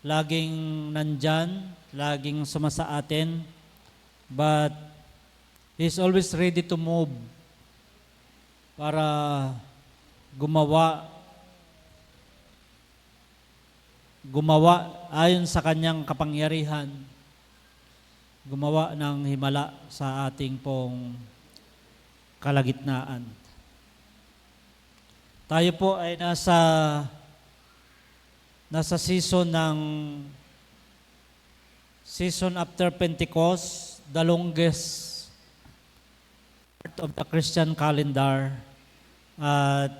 laging nandyan, laging sumasa atin, but He's always ready to move para gumawa ayon sa kanyang kapangyarihan, gumawa ng himala sa ating pong kalagitnaan. Tayo po ay nasa season after Pentecost, the longest part of the Christian calendar. At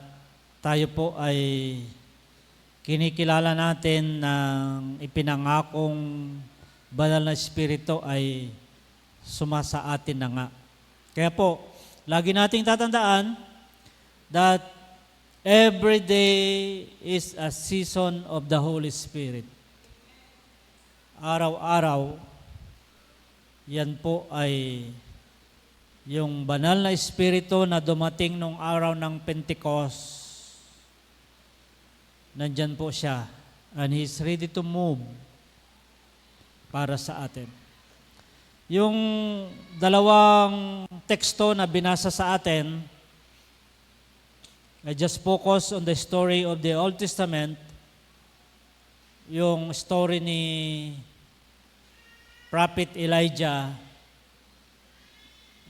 tayo po ay kinikilala natin ng ipinangakong banal na Espiritu ay sumasa atin na nga. Kaya po, lagi nating tatandaan that every day is a season of the Holy Spirit. Araw-araw, yan po ay yung banal na Espiritu na dumating nung araw ng Pentecost. Nandyan po siya. And He's ready to move para sa atin. Yung dalawang teksto na binasa sa atin, I just focus on the story of the Old Testament, yung story ni Prophet Elijah.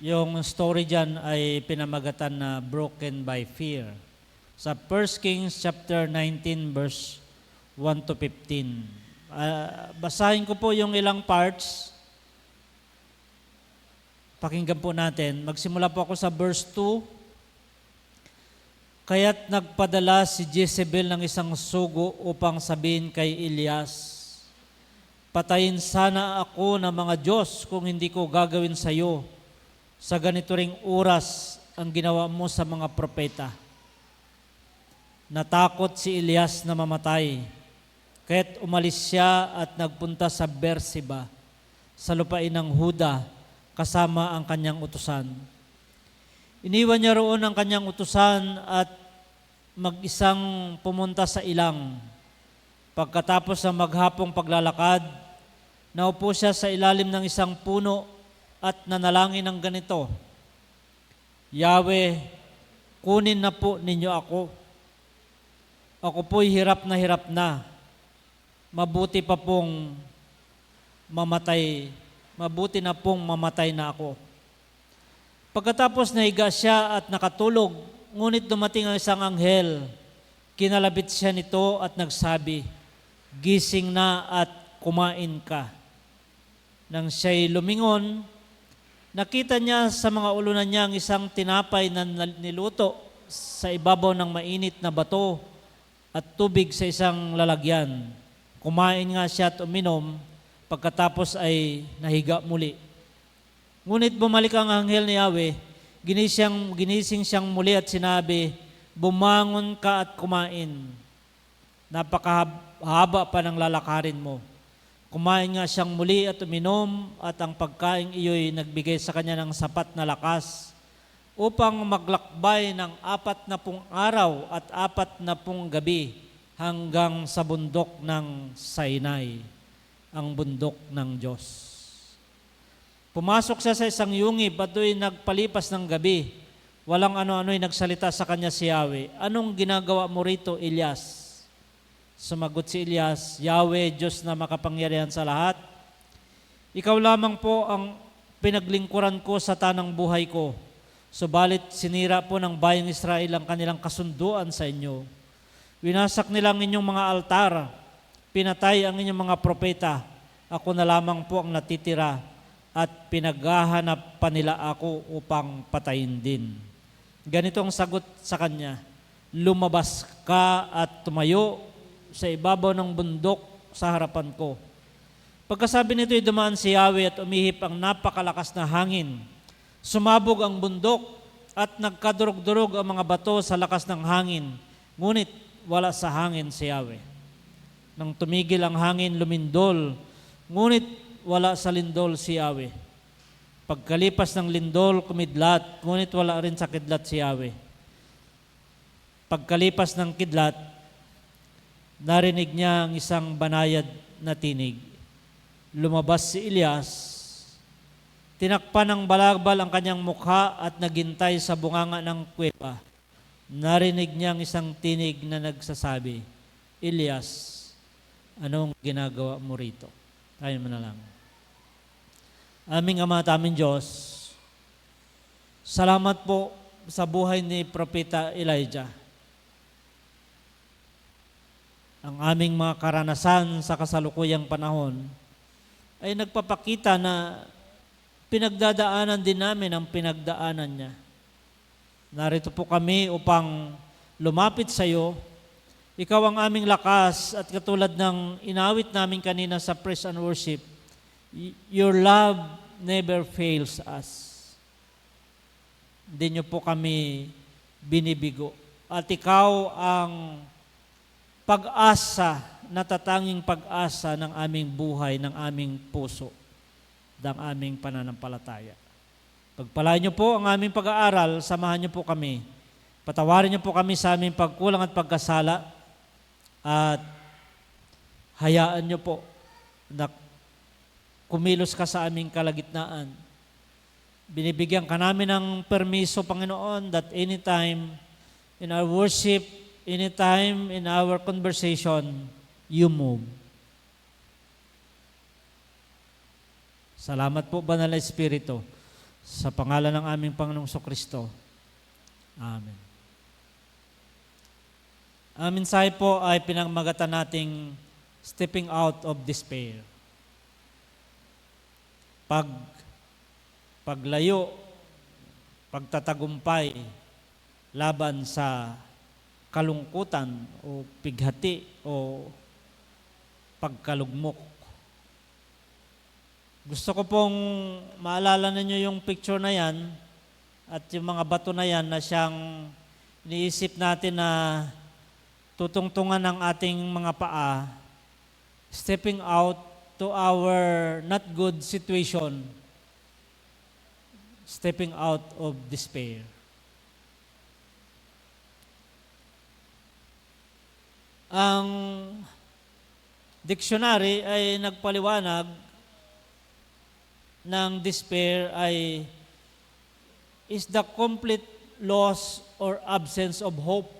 Yung story dyan ay pinamagatan na broken by fear. Sa 1 Kings chapter 19 verse 1 to 15. Basahin ko po yung ilang parts. Pakinggan po natin. Magsimula po ako sa verse 2. Kaya't nagpadala si Jezebel ng isang sugo upang sabihin kay Elias, patayin sana ako ng mga Diyos kung hindi ko gagawin sa iyo sa ganito ring oras ang ginawa mo sa mga propeta. Natakot si Elias na mamatay, kaya't umalis siya at nagpunta sa Beersheba, sa lupain ng Huda, kasama ang kanyang utusan. Iniwan niya roon ang kanyang utusan at mag-isang pumunta sa ilang. Pagkatapos ng maghapong paglalakad, naupo siya sa ilalim ng isang puno at nanalangin ng ganito, Yahweh, kunin na po ninyo ako. Ako po'y hirap na. Mabuti na pong mamatay na ako. Pagkatapos nahiga siya at nakatulog, ngunit dumating ang isang anghel. Kinalabit siya nito at nagsabi, gising na at kumain ka. Nang siya'y lumingon, nakita niya sa mga ulunan niya ang isang tinapay na niluto sa ibabaw ng mainit na bato at tubig sa isang lalagyan. Kumain nga siya at uminom, pagkatapos ay nahiga muli. Ngunit bumalik ang anghel ni Yahweh, ginising siyang muli at sinabi, bumangon ka at kumain. Napakahaba pa ng lalakarin mo. Kumain nga siyang muli at uminom at ang pagkain iyo'y nagbigay sa kanya ng sapat na lakas upang maglakbay ng 40 araw at 40 gabi hanggang sa bundok ng Sinai, ang bundok ng Diyos. Pumasok siya sa isang yungib at do'y nagpalipas ng gabi. Walang ano-ano'y nagsalita sa kanya si Yahweh. Anong ginagawa mo rito, Elias? Sumagot si Elias, Yahweh, Diyos na makapangyarihan sa lahat, ikaw lamang po ang pinaglingkuran ko sa tanang buhay ko. Subalit sinira po ng bayang Israel ang kanilang kasunduan sa inyo. Winasak nila ang inyong mga altar, pinatay ang inyong mga propeta. Ako na lamang po ang natitira at pinaghahanap pa nila ako upang patayin din. Ganito ang sagot sa kanya, lumabas ka at tumayo sa ibabaw ng bundok sa harapan ko. Pagkasabi nito'y dumaan si Yahweh at umihip ang napakalakas na hangin. Sumabog ang bundok at nagkadurog-durog ang mga bato sa lakas ng hangin. Ngunit wala sa hangin si Yahweh. Nang tumigil ang hangin, lumindol, ngunit wala sa lindol si Yahweh. Pagkalipas ng lindol, kumidlat, ngunit wala rin sa kidlat si Yahweh. Pagkalipas ng kidlat, narinig niya ang isang banayad na tinig. Lumabas si Elias, tinakpan ng balagbal ang kanyang mukha at naghintay sa bunganga ng kuweba. Narinig niya ang isang tinig na nagsasabi, Elias, anong ginagawa mo rito? Tayo mo na lang. Aming Ama at aming Diyos, salamat po sa buhay ni Propeta Elijah. Ang aming mga karanasan sa kasalukuyang panahon ay nagpapakita na pinagdadaanan din namin ang pinagdaanan niya. Narito po kami upang lumapit sa iyo. Ikaw ang aming lakas at katulad ng inawit namin kanina sa praise and worship, your love never fails us. Hindi niyo po kami binibigo. At ikaw ang pag-asa, natatanging pag-asa ng aming buhay, ng aming puso, ng aming pananampalataya. Pagpalain niyo po ang aming pag-aaral, samahan niyo po kami. Patawarin niyo po kami sa aming pagkulang at pagkasala at hayaan niyo po na kumilos ka sa aming kalagitnaan. Binibigyan ka namin ng permiso, Panginoon, that anytime in our worship, anytime in our conversation, you move. Salamat po, Banal na Espiritu, sa pangalan ng aming Panginoong Kristo. Amen. Ang mensahe po ay pinamagatan nating stepping out of despair. Paglayo, pagtatagumpay laban sa kalungkutan o pighati o pagkalugmok. Gusto ko pong maalala ninyo yung picture na yan at yung mga bato na yan na siyang iniisip natin na tutungtungan ng ating mga paa, stepping out to our not good situation, stepping out of despair. Ang dictionary ay nagpaliwanag ng despair ay is the complete loss or absence of hope.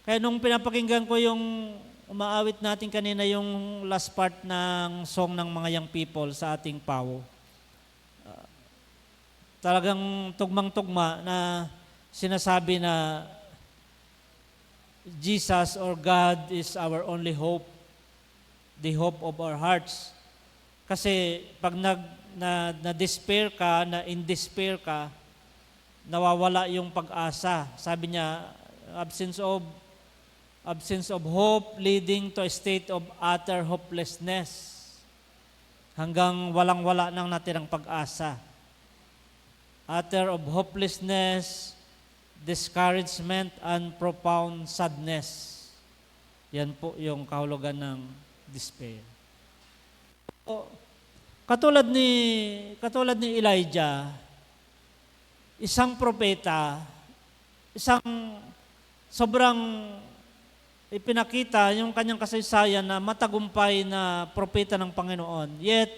Kaya nung pinapakinggan ko yung umaawit natin kanina yung last part ng song ng mga young people sa ating PAW, talagang tugmang-tugma na sinasabi na Jesus or God is our only hope, the hope of our hearts. Kasi pag na-despair ka, in despair ka, nawawala yung pag-asa. Sabi niya, absence of hope leading to a state of utter hopelessness. Hanggang walang-wala nang natirang pag-asa. Utter of hopelessness, discouragement, and profound sadness. Yan po yung kahulugan ng despair. Katulad ni Elijah, isang propeta, isang sobrang ipinakita yung kanyang kasaysayan na matagumpay na propeta ng Panginoon. Yet,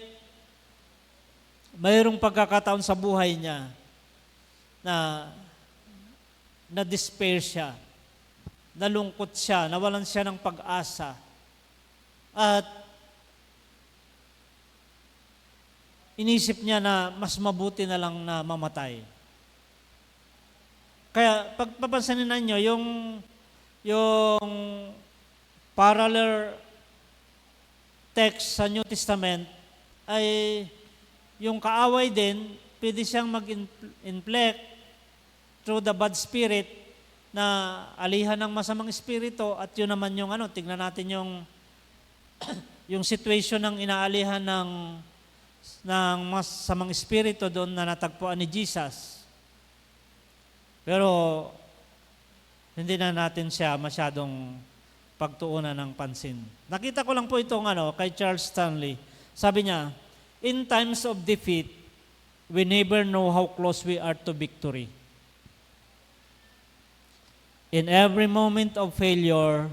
mayroong pagkakataon sa buhay niya na na-despair siya, nalungkot siya, nawalan siya ng pag-asa. At inisip niya na mas mabuti na lang na mamatay. Kaya pagpapansinin ninyo, yung parallel text sa New Testament ay yung kaaway din, pwede siyang mag-inflect through the bad spirit na alihan ng masamang espiritu at yun naman yung tignan natin yung situation ng inaalihan ng masamang espiritu doon na natagpuan ni Jesus. Pero hindi na natin siya masyadong pagtuunan ng pansin. Nakita ko lang po itong kay Charles Stanley. Sabi niya, in times of defeat, we never know how close we are to victory. In every moment of failure,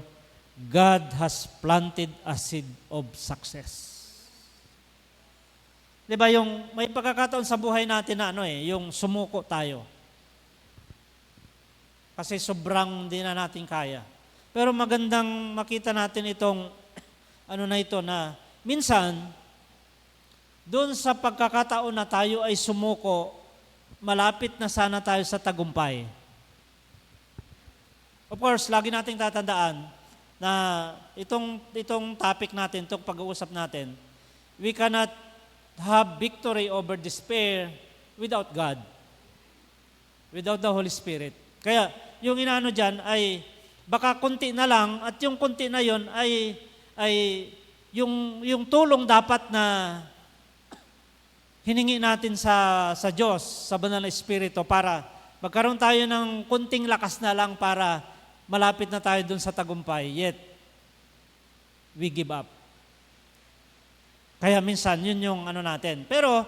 God has planted a seed of success. Di ba yung may pagkakataon sa buhay natin na yung sumuko tayo. Kasi sobrang hindi na natin kaya. Pero magandang makita natin itong na minsan, doon sa pagkakataon na tayo ay sumuko, malapit na sana tayo sa tagumpay. Of course, lagi nating tatandaan na itong topic natin, itong pag-uusap natin, we cannot have victory over despair without God, without the Holy Spirit. Kaya yung inaano dyan ay baka konti na lang at yung konti na yon ay yung tulong dapat na hiningi natin sa Diyos, sa Banal na Espiritu para magkaroon tayo ng kunting lakas na lang para malapit na tayo dun sa tagumpay. Yet, we give up. Kaya minsan, yun yung natin. Pero,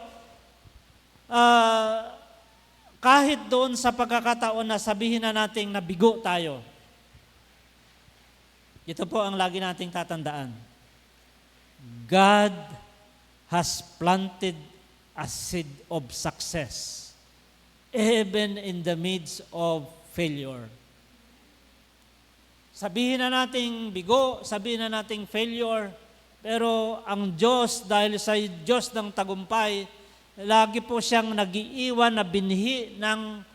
kahit doon sa pagkakataon na sabihin na nating nabigo tayo, ito po ang lagi nating tatandaan. God has planted a seed of success even in the midst of failure. Sabihin na nating bigo, sabihin na nating failure, pero ang Diyos, dahil sa Diyos ng tagumpay, lagi po siyang nag-iiwan na binhi ng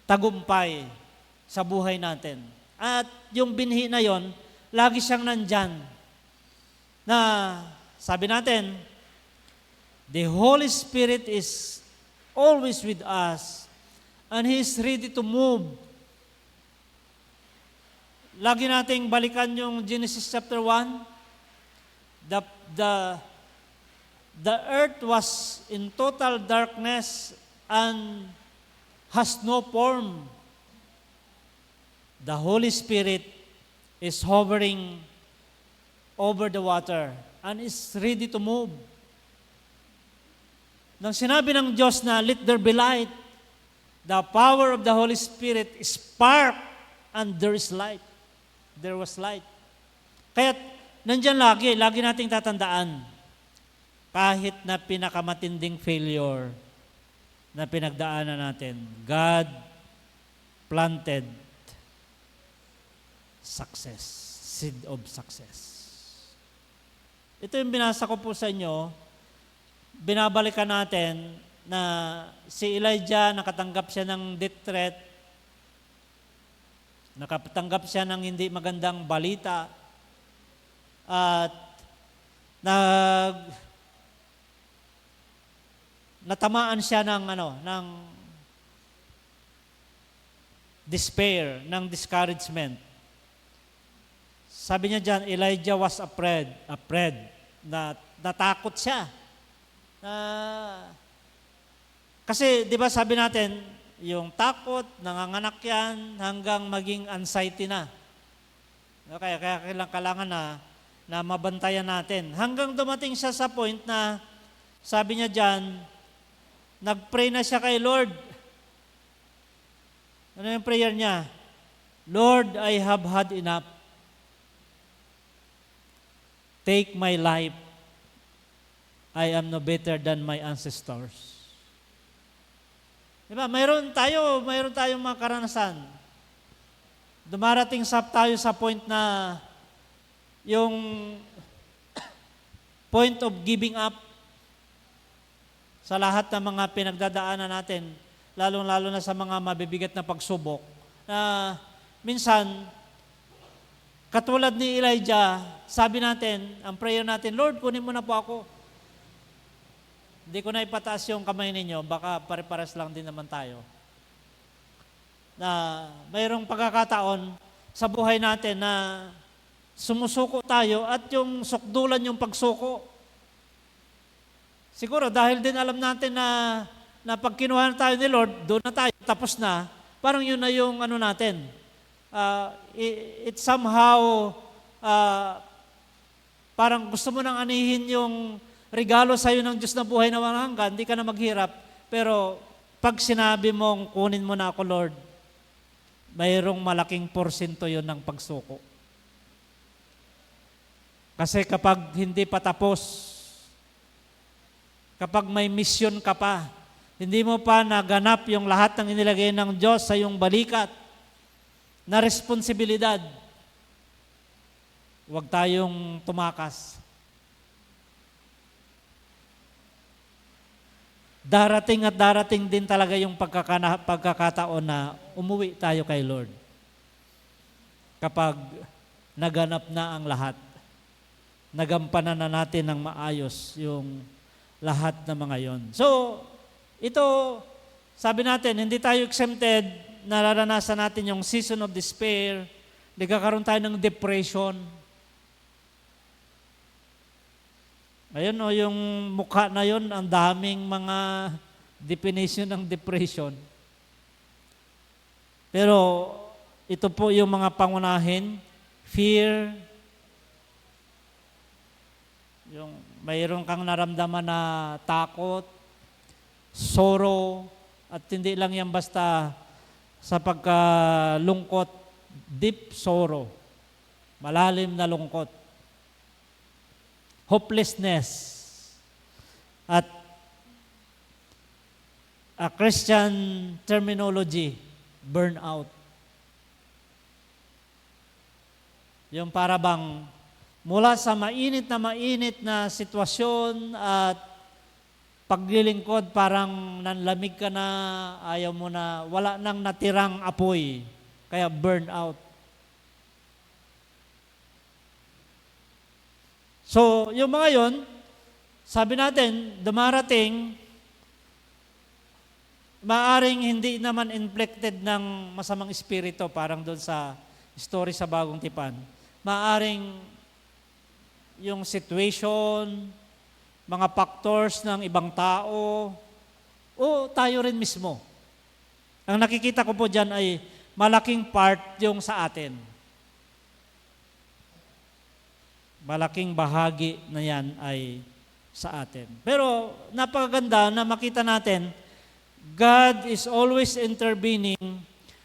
tagumpay sa buhay natin. At yung binhi na yon, lagi siyang nandyan. Na sabi natin, the Holy Spirit is always with us and He is ready to move. Lagi nating balikan yung Genesis chapter 1. The earth was in total darkness and has no form. The Holy Spirit is hovering over the water and is ready to move. Nang sinabi ng Diyos na, let there be light, the power of the Holy Spirit spark and there is light. There was light. Kaya nandyan lagi nating tatandaan, kahit na pinakamatinding failure na pinagdaanan natin, God planted success, seed of success. Ito yung binasa ko po sa inyo, binabalikan natin na si Elijah, nakatanggap siya ng death threat, nakatanggap siya ng hindi magandang balita, at natamaan siya ng despair, ng discouragement. Sabi niya dyan, Elijah was afraid, na natakot siya. Kasi, di ba sabi natin, yung takot, nanganganak yan hanggang maging anxiety na. Kaya kailangan na mabantayan natin. Hanggang dumating siya sa point na, sabi niya dyan, nag-pray na siya kay Lord. Ano yung prayer niya? Lord, I have had enough. Take my life. I am no better than my ancestors. Diba? Mayroon tayong mga karanasan. Dumarating tayo sa point na yung point of giving up sa lahat ng mga pinagdadaanan natin, lalong-lalo na sa mga mabibigat na pagsubok, na minsan, katulad ni Elijah, sabi natin, ang prayer natin, Lord, kunin mo na po ako. Hindi ko na ipataas yung kamay ninyo, baka pare-pares lang din naman tayo. Na mayroong pagkakataon sa buhay natin na sumusuko tayo at yung sukdulan yung pagsuko. Siguro dahil din alam natin na pag kinuha na tayo ni Lord, doon na tayo, tapos na, parang yun na yung natin. it somehow, parang gusto mo nang anihin yung regalo sa'yo ng Diyos na buhay na walang hanggan, hindi ka na maghirap. Pero pag sinabi mong, kunin mo na ako, Lord, mayroong malaking porsyento yon ng pagsuko. Kasi kapag hindi pa tapos, kapag may misyon ka pa, hindi mo pa naganap yung lahat ng inilagay ng Diyos sa iyong balikat na responsibilidad, huwag tayong tumakas. Darating at darating din talaga yung pagkakataon na umuwi tayo kay Lord. Kapag naganap na ang lahat, nagampanan na natin ng maayos yung lahat ng mga yon. So, ito, sabi natin, hindi tayo exempted, nararanasan natin yung season of despair, nagkakaroon tayo ng depression. Ayun o, yung mukha na yon, ang daming mga definition ng depression. Pero ito po yung mga pangunahin, fear, yung mayroon kang naramdaman na takot, sorrow, at hindi lang yan basta sa pagkalungkot, deep sorrow, malalim na lungkot. Hopelessness, at a Christian terminology, burnout. Yung para bang mula sa mainit na sitwasyon at paglilingkod, parang nanlamig ka na, ayaw mo na, wala nang natirang apoy, kaya burnout. So, yung mga yon, sabi natin, dumarating, maaring hindi naman inflicted ng masamang espiritu, parang doon sa story sa Bagong Tipan. Maaring yung situation, mga factors ng ibang tao, o tayo rin mismo. Ang nakikita ko po dyan ay malaking part yung sa atin. Malaking bahagi na yan ay sa atin. Pero napakaganda na makita natin, God is always intervening.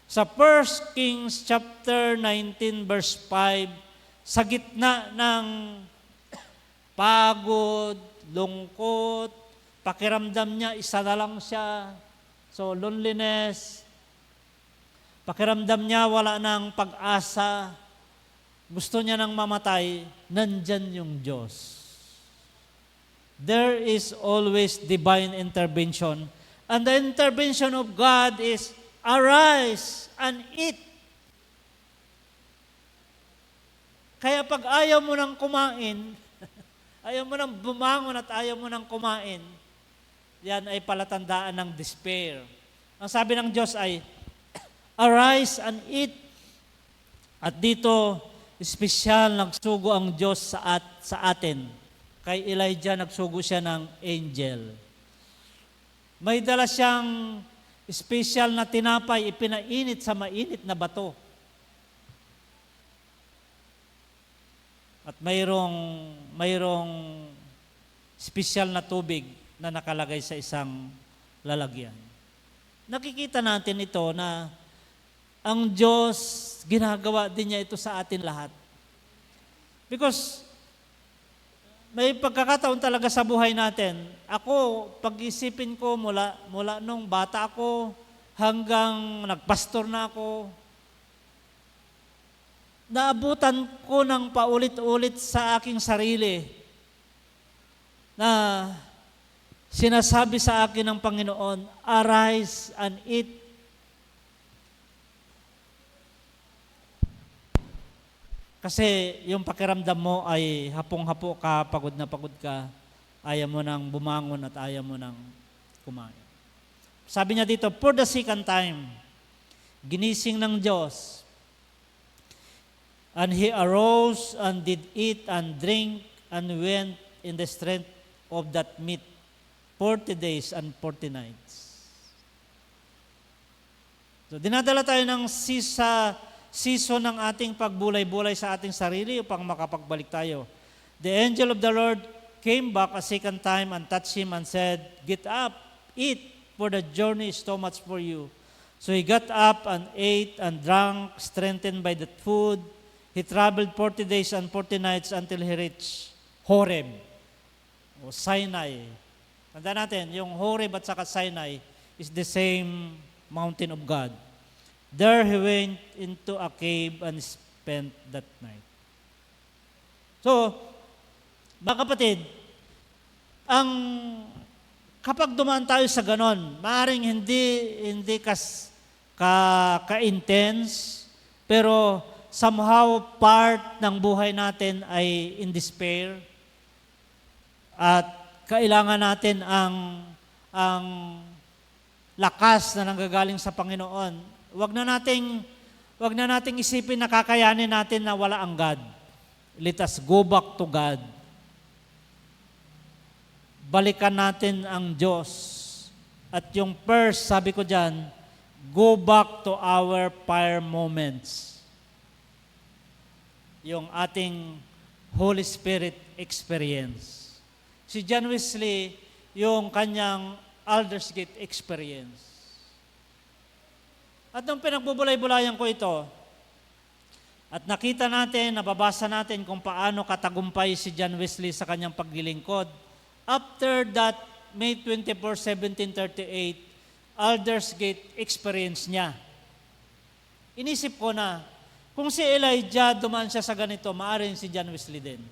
Sa 1 Kings chapter 19 verse 5, sa gitna ng pagod, lungkot, pakiramdam niya, isa na lang siya. So loneliness, pakiramdam niya wala nang pag-asa, gusto niya nang mamatay, nandyan yung Diyos. There is always divine intervention. And the intervention of God is, arise and eat. Kaya pag ayaw mo nang kumain, ayaw mo nang bumangon at ayaw mo nang kumain, yan ay palatandaan ng despair. Ang sabi ng Diyos ay, arise and eat. At dito, espesyal nagsugo ang Diyos sa atin. Kay Elijah, nagsugo siya ng angel. May dala siyang espesyal na tinapay, ipinainit sa mainit na bato. At mayroong espesyal na tubig na nakalagay sa isang lalagyan. Nakikita natin ito na ang Diyos, ginagawa din niya ito sa atin lahat. Because may pagkakataon talaga sa buhay natin. Ako, pag-isipin ko mula nung bata ako hanggang nagpastor na ako, naabutan ko ng paulit-ulit sa aking sarili na sinasabi sa akin ng Panginoon, arise and eat. Kasi yung pakiramdam mo ay hapong-hapo ka, pagod na pagod ka, ayaw mo nang bumangon at ayaw mo nang kumain. Sabi niya dito, for the second time, ginising ng Diyos, and he arose and did eat and drink and went in the strength of that meat 40 days and 40 nights. So dinadala tayo ng season ng ating pagbulay-bulay sa ating sarili upang makapagbalik tayo. The angel of the Lord came back a second time and touched him and said, "Get up, eat, for the journey is too much for you." So he got up and ate and drank, strengthened by that food. He traveled 40 days and 40 nights until he reached Horeb o Sinai. Tanda natin, yung Horeb at saka Sinai is the same mountain of God. There he went into a cave and spent that night. So, mga kapatid, kapag dumaan tayo sa ganon, maaaring hindi ka-intense, pero somehow part ng buhay natin ay in despair at kailangan natin ang lakas na nanggagaling sa Panginoon. Wag na nating isipin na kakayanin natin na wala ang God. Let us go back to God. Balikan natin ang Diyos. At yung first, sabi ko dyan, go back to our fire moments. Yung ating Holy Spirit experience. Si John Wesley, yung kanyang Aldersgate experience. At nung pinagbubulay-bulayan ko ito, at nakita natin, nababasa natin kung paano katagumpay si John Wesley sa kanyang paglilingkod, after that, May 24, 1738, Aldersgate experience niya. Inisip ko na, kung si Elijah dumaan siya sa ganito, maaaring si John Wesley din.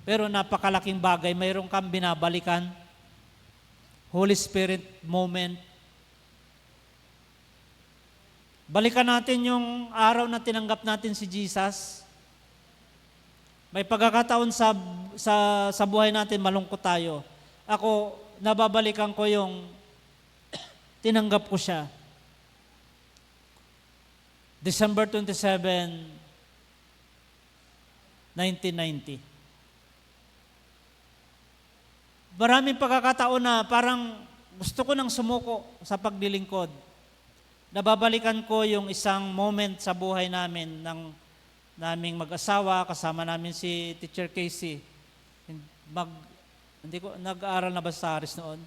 Pero napakalaking bagay, mayroon kang binabalikan, Holy Spirit moment. Balikan natin yung araw na tinanggap natin si Jesus. May pagkakataon sa buhay natin, malungkot tayo. Ako, nababalikan ko yung tinanggap ko siya. December 27, 1990. Maraming pagkakataon na parang gusto ko nang sumuko sa paglilingkod. Nababalikan ko yung isang moment sa buhay namin naming mag-asawa, kasama namin si Teacher Casey. Nag-aaral na ba sa Aris noon?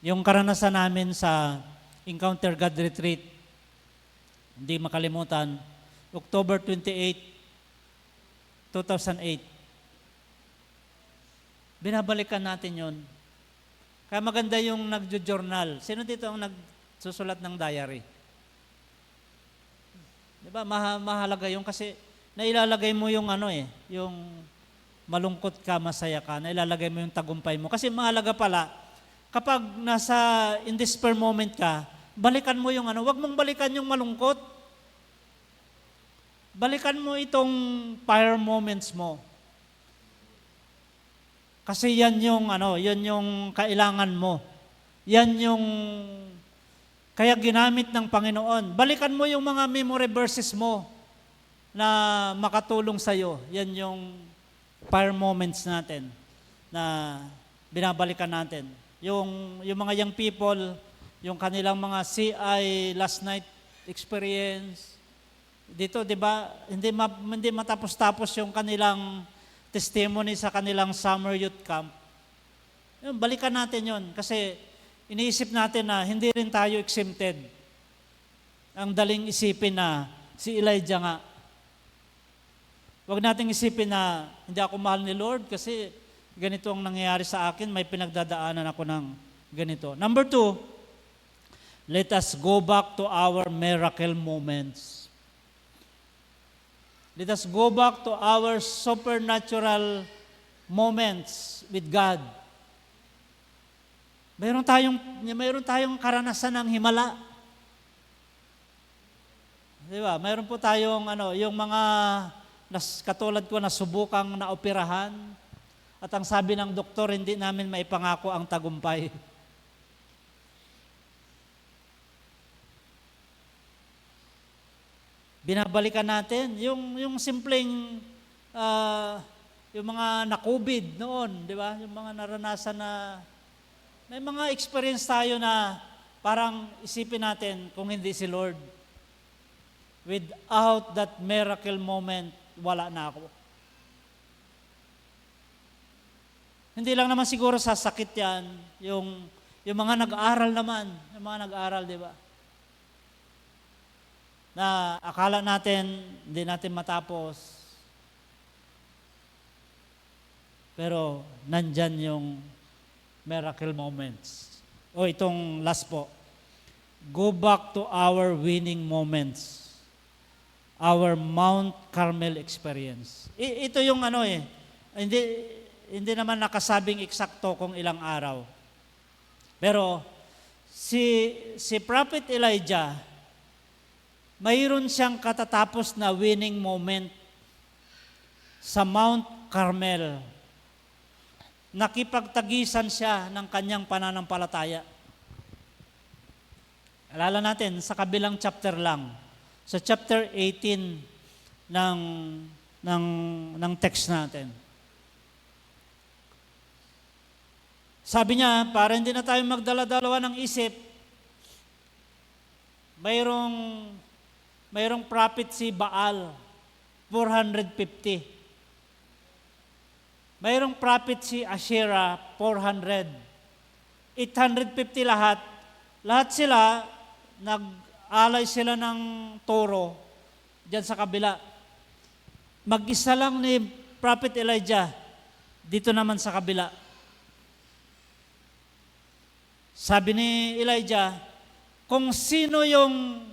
Yung karanasan namin sa Encounter God Retreat, hindi makalimutan, October 28, 2008. Binabalikan natin yon. Kaya maganda yung nagjo-journal. Sino dito ang nagsusulat ng diary? Diba? Mahalaga yung kasi nailalagay mo yung yung malungkot ka, masaya ka, nailalagay mo yung tagumpay mo. Kasi mahalaga pala, kapag nasa in despair moment ka, balikan mo yung wag mong balikan yung malungkot. Balikan mo itong fire moments mo. Kasi yan yung yan yung kailangan mo. Yan yung kaya ginamit ng Panginoon. Balikan mo yung mga memory verses mo na makatulong sa iyo. Yan yung fire moments natin na binabalikan natin. Yung mga young people, yung kanilang mga CI last night experience. Dito, 'di ba, hindi matapos-tapos yung kanilang testimony sa kanilang summer youth camp. Balikan natin 'yon kasi iniisip natin na hindi rin tayo exempted. Ang daling isipin na si Elijah nga. Huwag nating isipin na hindi ako mahal ni Lord kasi ganito ang nangyayari sa akin, may pinagdadaanan ako ng ganito. Number 2, let us go back to our miracle moments. Let us go back to our supernatural moments with God. Mayroon tayong karanasan ng himala. Di ba? Mayroon po tayong yung mga katulad ko na subukang naoperahan at ang sabi ng doktor hindi namin maipangako ang tagumpay. Binabalikan natin yung simpleng yung mga na-COVID noon, di ba? Yung mga naranasan na May mga experience tayo na parang isipin natin kung hindi si Lord. Without that miracle moment, wala na ako. Hindi lang naman siguro sa sakit yan, yung mga nag-aaral naman, yung mga nag-aaral, di ba? Na akala natin, hindi natin matapos. Pero nandyan yung miracle moments. O itong last po. Go back to our winning moments. Our Mount Carmel experience. Ito yung hindi naman nakasabing eksakto kung ilang araw. Pero si Prophet Elijah, mayroon siyang katatapos na winning moment sa Mount Carmel. Nakipagtagisan siya ng kanyang pananampalataya. Alala natin, sa kabilang chapter lang, sa chapter 18 ng text natin. Sabi niya, para hindi na tayo magdala-dalawa ng isip, mayroong prophet si Baal, 450. Mayroong prophet si Asherah, 400. 850 lahat. Lahat sila, nag-alay sila ng toro dyan sa kabila. Mag-isa lang ni Prophet Elijah dito naman sa kabila. Sabi ni Elijah, kung sino yung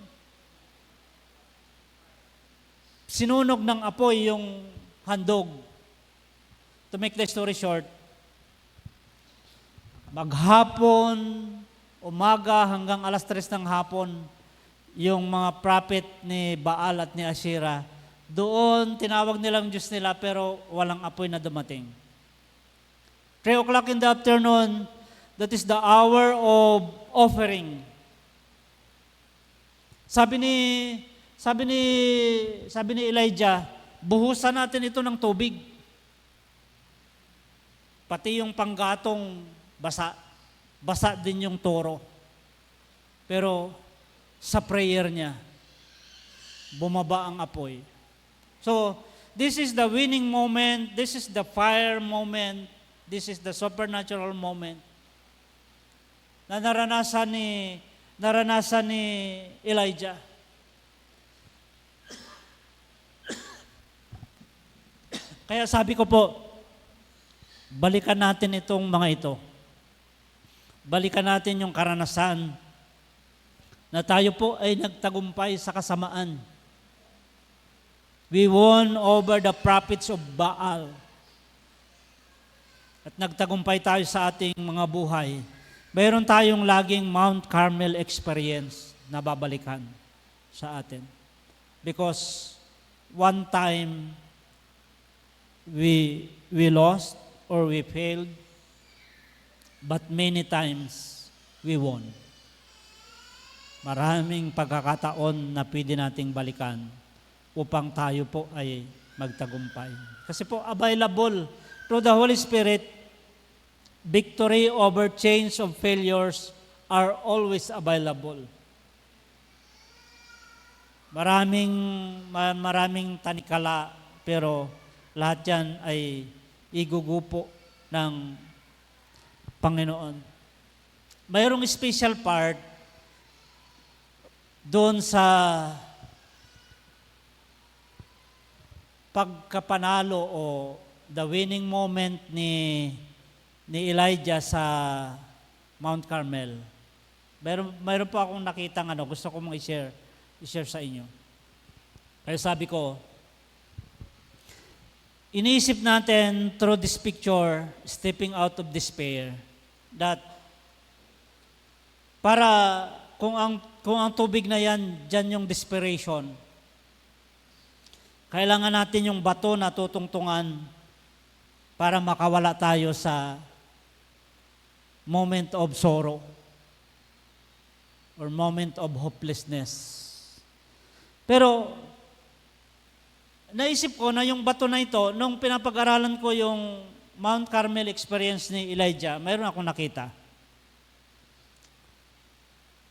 sinunog ng apoy yung handog, to make the story short, maghapon, umaga hanggang alas 3 ng hapon, yung mga prophet ni Baal at ni Asherah, doon tinawag nilang Diyos nila pero walang apoy na dumating. 3 o'clock in the afternoon, that is the hour of offering. Sabi ni Elijah, buhusan natin ito ng tubig. Pati yung panggatong basa din yung toro. Pero sa prayer niya, bumaba ang apoy. So, this is the winning moment, this is the fire moment, this is the supernatural moment na naranasan ni Elijah. Kaya sabi ko po, balikan natin itong mga ito. Balikan natin yung karanasan na tayo po ay nagtagumpay sa kasamaan. We won over the prophets of Baal. At nagtagumpay tayo sa ating mga buhay. Mayroon tayong laging Mount Carmel experience na babalikan sa atin. Because one time we lost or we failed, but many times we won. Maraming pagkakataon na pwede nating balikan upang tayo po ay magtagumpay. Kasi po available through the Holy Spirit, victory over chains of failures are always available. Maraming tanikala, pero lahat yan ay igugupo ng Panginoon. Mayroong special part doon sa pagkapanalo o the winning moment ni Elijah sa Mount Carmel. Mayroon po akong nakitang gusto ko mong i-share sa inyo. Kaya sabi ko, iniisip natin through this picture, stepping out of despair, that para kung ang tubig na yan, dyan yung desperation, kailangan natin yung bato na tutungtungan para makawala tayo sa moment of sorrow or moment of hopelessness. Pero naisip ko na yung bato na ito, nung pinapag-aralan ko yung Mount Carmel experience ni Elijah, mayroon akong nakita.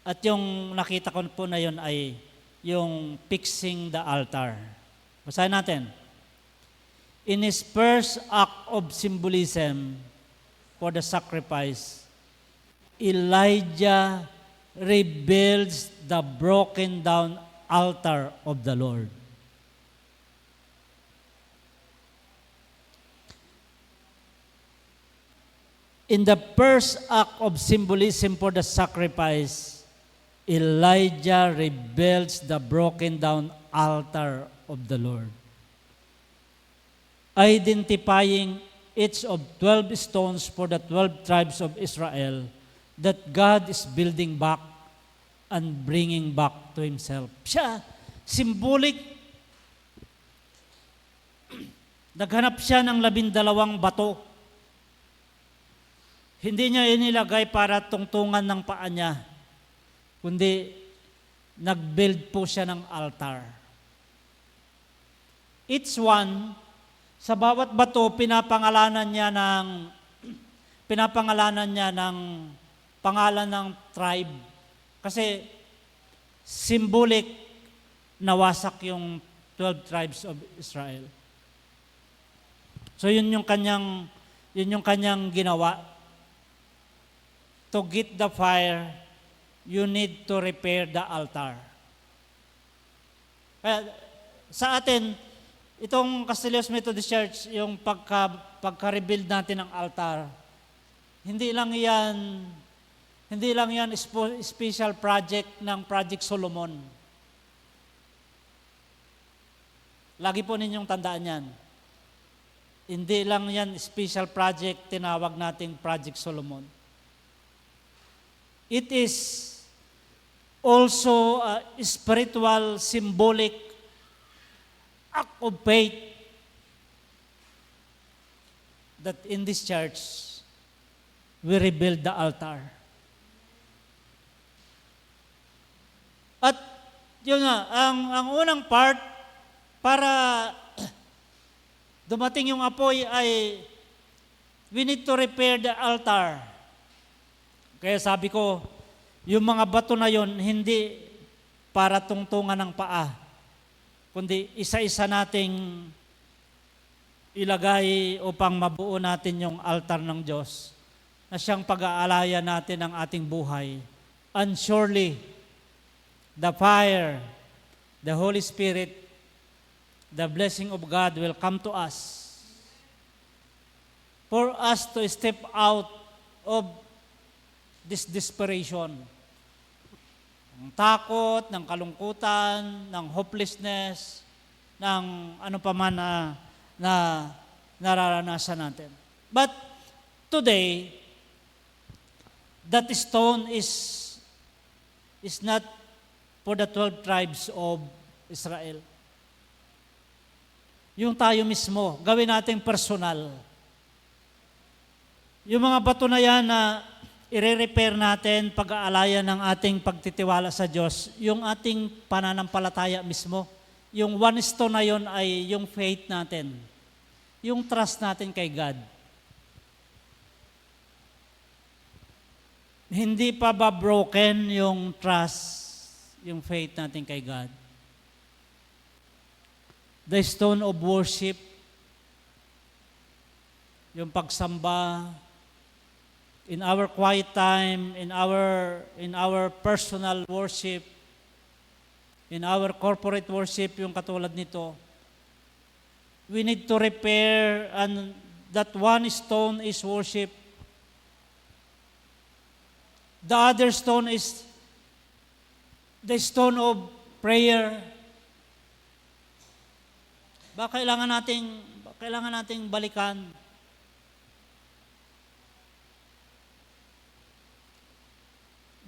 At yung nakita ko po na yun ay yung fixing the altar. Basahin natin. In his first act of symbolism for the sacrifice, Elijah rebuilds the broken down altar of the Lord. In the first act of symbolism for the sacrifice, Elijah rebuilds the broken down altar of the Lord, identifying each of 12 stones for the 12 tribes of Israel that God is building back and bringing back to Himself. Siya, symbolic. Naghanap siya ng 12 bato. Hindi niya inilagay para tungtungan ng paa niya, kundi nag-build po siya ng altar. Each one, sa bawat bato, pinapangalanan niya ng pangalan ng tribe. Kasi symbolic nawasak yung 12 tribes of Israel. So yun yung kanyang ginawa. To get the fire, you need to repair the altar. Kaya sa atin, itong Castillejos Methodist Church, yung pagka-rebuild natin ng altar, hindi lang yan special project ng Project Solomon. Lagi po ninyong tandaan yan. Hindi lang yan special project, tinawag nating Project Solomon. It is also a spiritual, symbolic act of faith that in this church, we rebuild the altar. At yun nga, ang unang part, para dumating yung apoy ay we need to repair the altar. Kaya sabi ko, yung mga bato na yon hindi para tungtungan ng paa, kundi isa-isa nating ilagay upang mabuo natin yung altar ng Diyos na siyang pag-aalaya natin ng ating buhay. And surely, the fire, the Holy Spirit, the blessing of God will come to us for us to step out of this desperation. Ng takot, ng kalungkutan, ng hopelessness, ng ano pa man na nararanasan natin. But today, that stone is not for the 12 tribes of Israel. Yung tayo mismo, gawin natin personal. Yung mga bato na yan na i-repair natin, pag-aalayan ng ating pagtitiwala sa Diyos, yung ating pananampalataya mismo. Yung one stone na yun ay yung faith natin. Yung trust natin kay God. Hindi pa ba broken yung trust, yung faith natin kay God? The stone of worship, yung pagsamba, in our quiet time, in our personal worship, in our corporate worship, yung katulad nito, we need to repair, and that one stone is worship. The other stone is the stone of prayer. Kailangan nating balikan.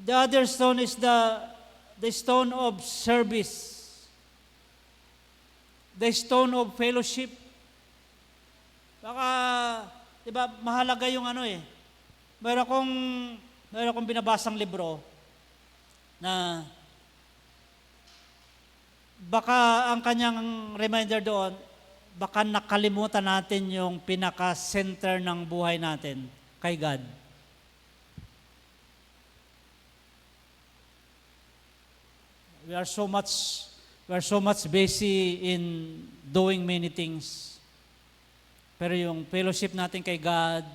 The other stone is the stone of service, the stone of fellowship. Baka, di ba, mahalaga yung ano eh. Meron akong binabasang libro na baka ang kanyang reminder doon, baka nakalimutan natin yung pinaka-center ng buhay natin kay God. we are so much busy in doing many things. Pero yung fellowship natin kay God,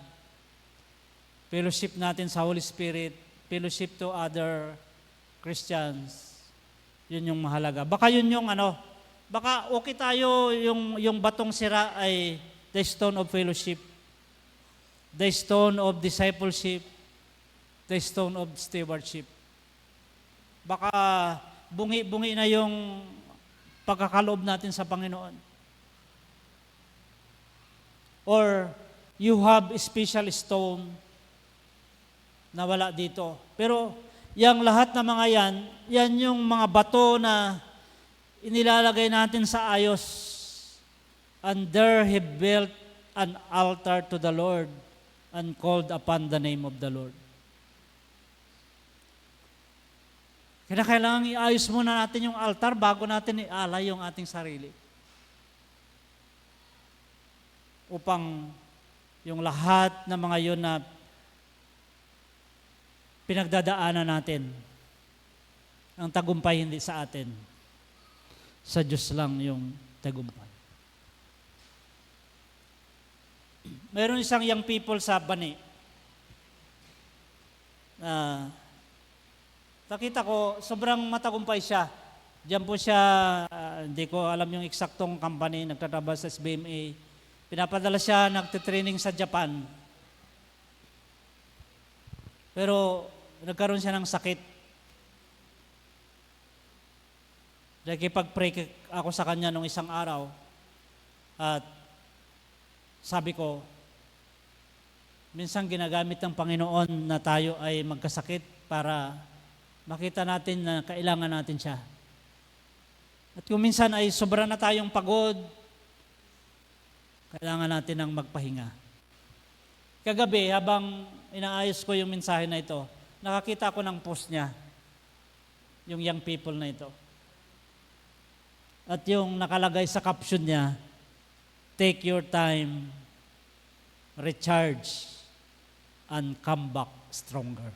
fellowship natin sa Holy Spirit, fellowship to other Christians, yun yung mahalaga. Baka yun yung baka okay tayo yung batong sira ay the stone of fellowship, the stone of discipleship, the stone of stewardship. Baka bungi-bungi na yung pagkakaloob natin sa Panginoon. Or you have a special stone na wala dito. Pero yung lahat ng mga yan yung mga bato na inilalagay natin sa ayos. And there he built an altar to the Lord and called upon the name of the Lord. Kaya kailangan iayos muna natin yung altar bago natin ialay yung ating sarili. Upang yung lahat ng mga yun na pinagdadaanan natin, ang tagumpay hindi sa atin. Sa Diyos lang yung tagumpay. Mayroon isang young people sa Bani. Nakita ko, sobrang matagumpay siya. Diyan po siya, hindi ko alam yung eksaktong company, nagtatrabaho sa SBMA. Pinapadala siya, nagtitraining sa Japan. Pero nagkaroon siya ng sakit. Nakipag-pray ako sa kanya nung isang araw. At sabi ko, minsan ginagamit ng Panginoon na tayo ay magkasakit para makita natin na kailangan natin siya. At kung minsan ay sobra na tayong pagod, kailangan natin ng magpahinga. Kagabi, habang inaayos ko yung mensahe na ito, nakakita ko ng post niya, yung young people na ito. At yung nakalagay sa caption niya, take your time, recharge, and come back stronger.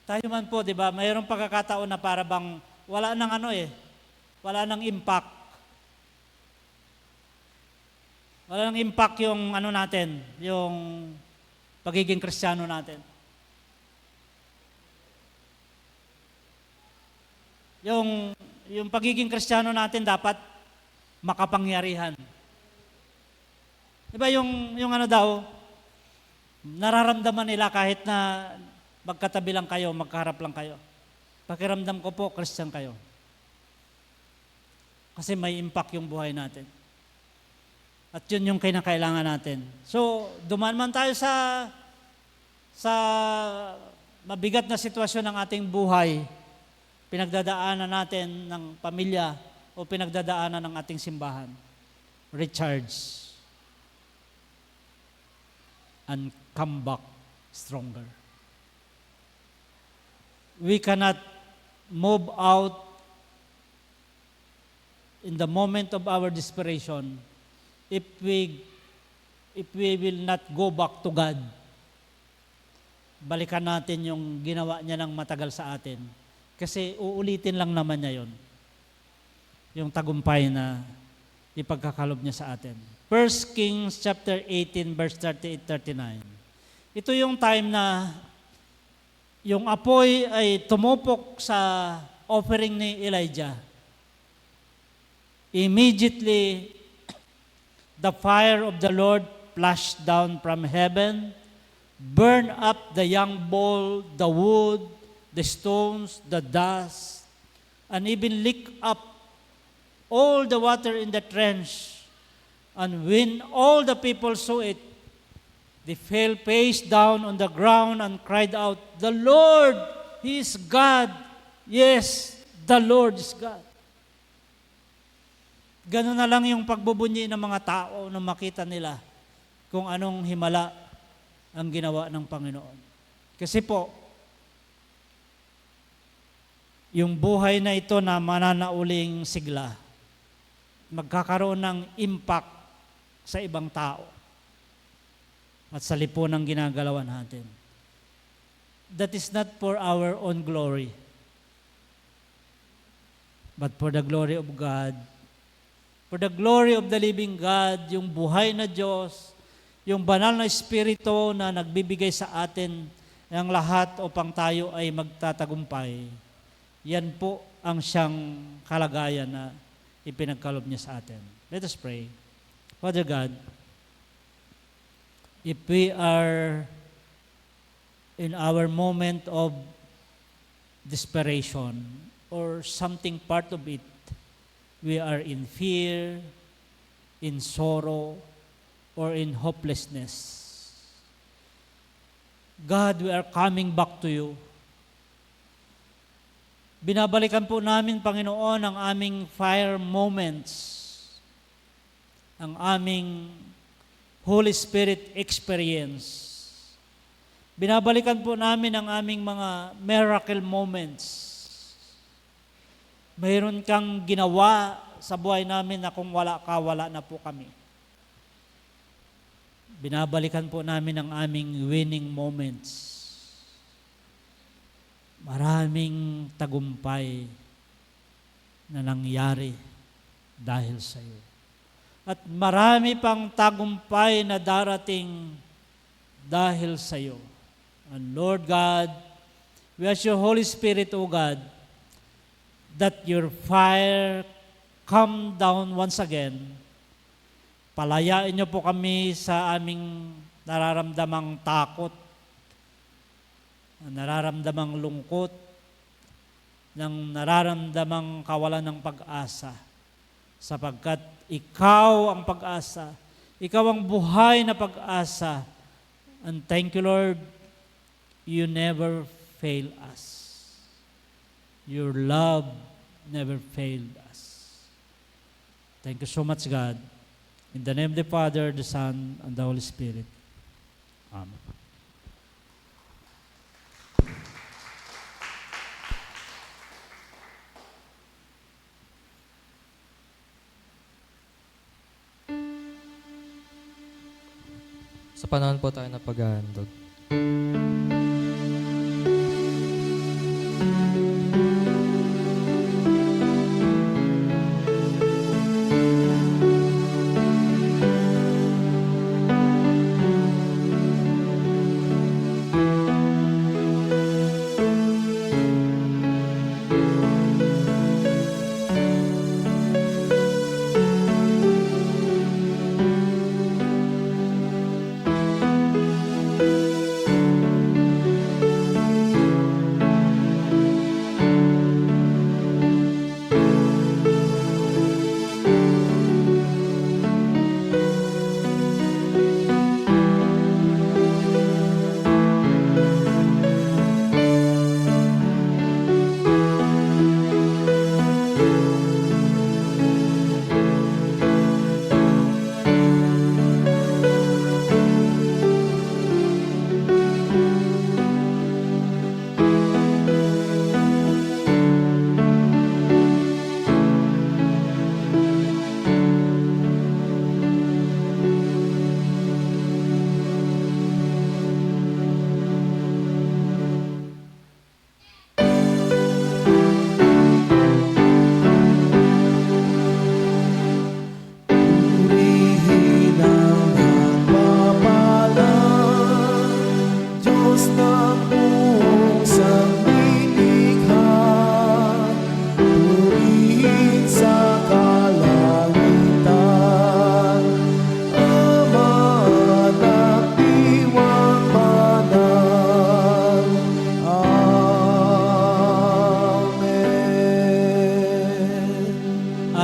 Tayo man po, di ba, mayroong pagkakataon na para bang wala nang wala nang impact. Wala nang impact yung natin, yung pagiging Kristiyano natin. Yung pagiging Kristiyano natin dapat makapangyarihan. Di ba yung daw, nararamdaman nila kahit na magkatabi lang kayo, magkaharap lang kayo. Pakiramdam ko po, Christian kayo. Kasi may impact yung buhay natin. At yun yung kinakailangan natin. So, dumaan man tayo sa mabigat na sitwasyon ng ating buhay, pinagdadaanan natin ng pamilya o pinagdadaanan ng ating simbahan. Recharge and come back stronger. We cannot move out in the moment of our desperation if we will not go back to God. Balikan natin yung ginawa niya ng matagal sa atin. Kasi uulitin lang naman niya yon. Yung tagumpay na ipagkakalob niya sa atin. 1 Kings chapter 18 verse 38-39. Ito yung time na yung apoy ay tumupok sa offering ni Elijah. Immediately, the fire of the Lord flashed down from heaven, burned up the young bull, the wood, the stones, the dust, and even licked up all the water in the trench. And when all the people saw it, they fell face down on the ground and cried out, "The Lord, He is God." Yes, the Lord is God. Ganun na lang yung pagbubunyi ng mga tao nung makita nila kung anong himala ang ginawa ng Panginoon. Kasi po, yung buhay na ito na mananauling sigla, magkakaroon ng impact sa ibang tao at sa lipunang ginagalawan natin. that is not for our own glory, but for the glory of God, for the glory of the living God, yung buhay na Diyos, yung banal na Espiritu na nagbibigay sa atin ng lahat upang tayo ay magtatagumpay. Yan po ang siyang kalagayan na ipinagkaloob niya sa atin. Let us pray. Father God, if we are in our moment of desperation or something part of it, we are in fear, in sorrow, or in hopelessness. God, we are coming back to you. Binabalikan po namin, Panginoon, ang aming fire moments, ang aming Holy Spirit experience. Binabalikan po namin ang aming mga miracle moments. Mayroon kang ginawa sa buhay namin na kung wala ka, wala na po kami. Binabalikan po namin ang aming winning moments. Maraming tagumpay na nangyari dahil sa iyo. At marami pang tagumpay na darating dahil sa iyo. And Lord God, we ask your Holy Spirit, O God, that your fire come down once again. Palayain niyo po kami sa aming nararamdamang takot, nararamdamang lungkot, ng nararamdamang kawalan ng pag-asa. Sapagkat ikaw ang pag-asa, ikaw ang buhay na pag-asa. And thank you, Lord, you never fail us. Your love never failed us. Thank you so much, God. In the name of the Father, the Son, and the Holy Spirit. Amen. Sa panahon po tayo na paghahandog.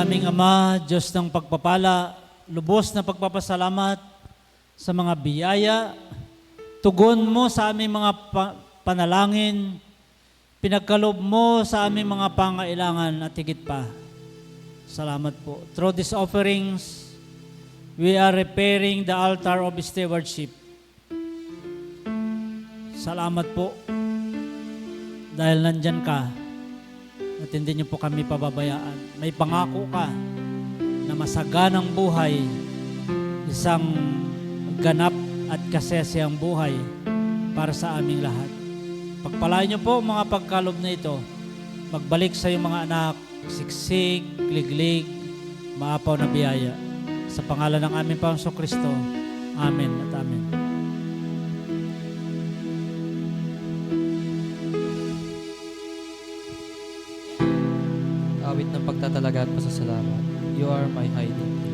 Aming Ama, Diyos ng pagpapala, lubos na pagpapasalamat sa mga biyaya, tugon mo sa aming mga panalangin, pinagkaloob mo sa aming mga pangailangan at higit pa. Salamat po. Through these offerings, we are repairing the altar of stewardship. Salamat po dahil nandyan ka at hindi niyo po kami pababayaan. May pangako ka na masaganang buhay, isang ganap at kasesayang buhay para sa aming lahat. Pagpalain niyo po mga pagkalob na ito. Magbalik sa iyong mga anak, siksik, liglig, maapaw na biyaya. Sa pangalan ng aming Panginoong Kristo. Amen at amen. Awit ng pagtatalaga at pasasalamat. You are my hiding place.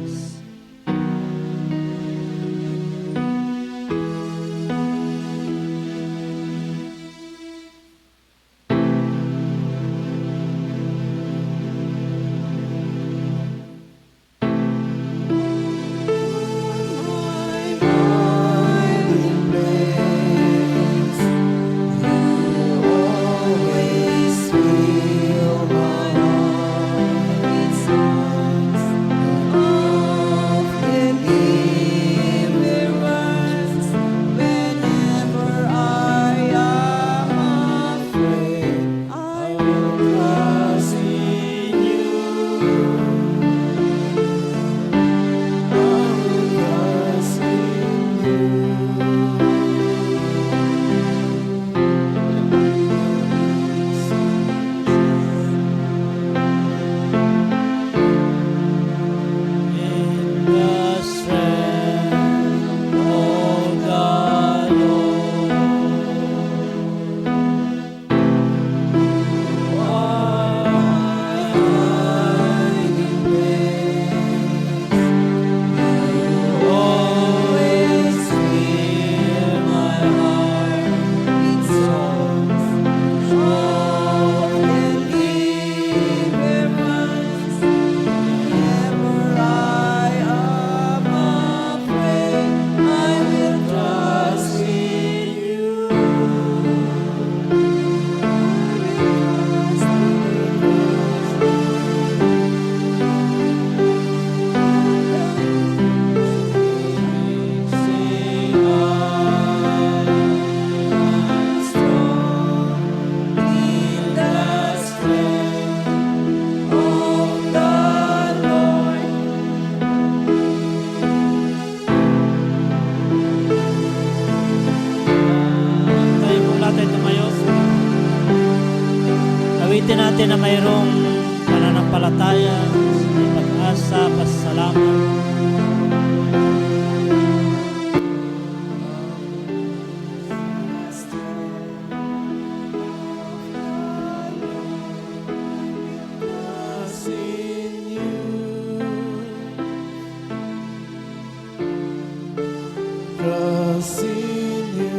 Awitin natin na mayroong pananampalataya, may pag-asa, pasasalamat. Trust in you.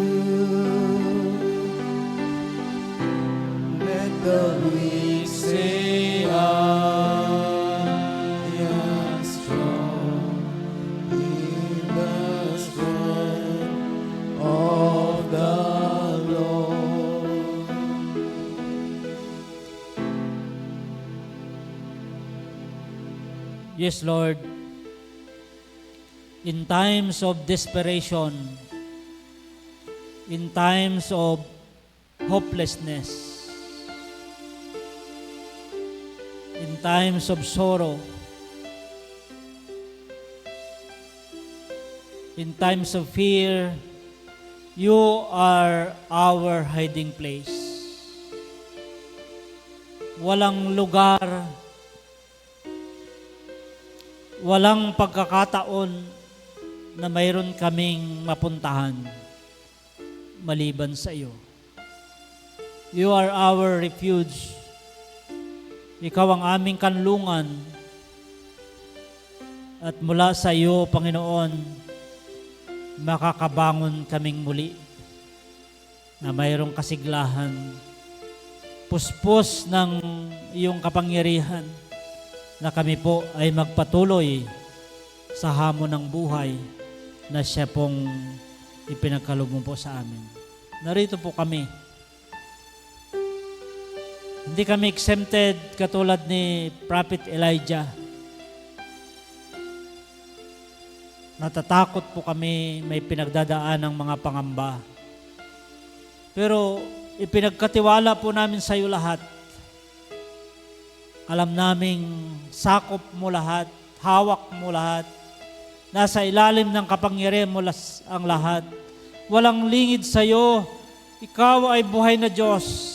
Let the weak say I am strong in the strength of the Lord. Yes, Lord. In times of desperation, in times of hopelessness, in times of sorrow, in times of fear, you are our hiding place. Walang lugar, walang pagkakataon na mayroon kaming mapuntahan maliban sa iyo. You are our refuge. Ikaw ang aming kanlungan. At mula sa iyo, Panginoon, makakabangon kaming muli na mayroong kasiglahan, puspos ng iyong kapangyarihan, na kami po ay magpatuloy sa hamon ng buhay na siya pong ipinagkaloob mo po sa amin. Narito po kami. Hindi kami exempted katulad ni Prophet Elijah. Natatakot po kami, may pinagdadaan ng mga pangamba. Pero ipinagkatiwala po namin sa iyo lahat. Alam naming sakop mo lahat, hawak mo lahat. Nasa ilalim ng kapangyarihan mo ang lahat. Walang lingid sa iyo Ikaw ay buhay na Diyos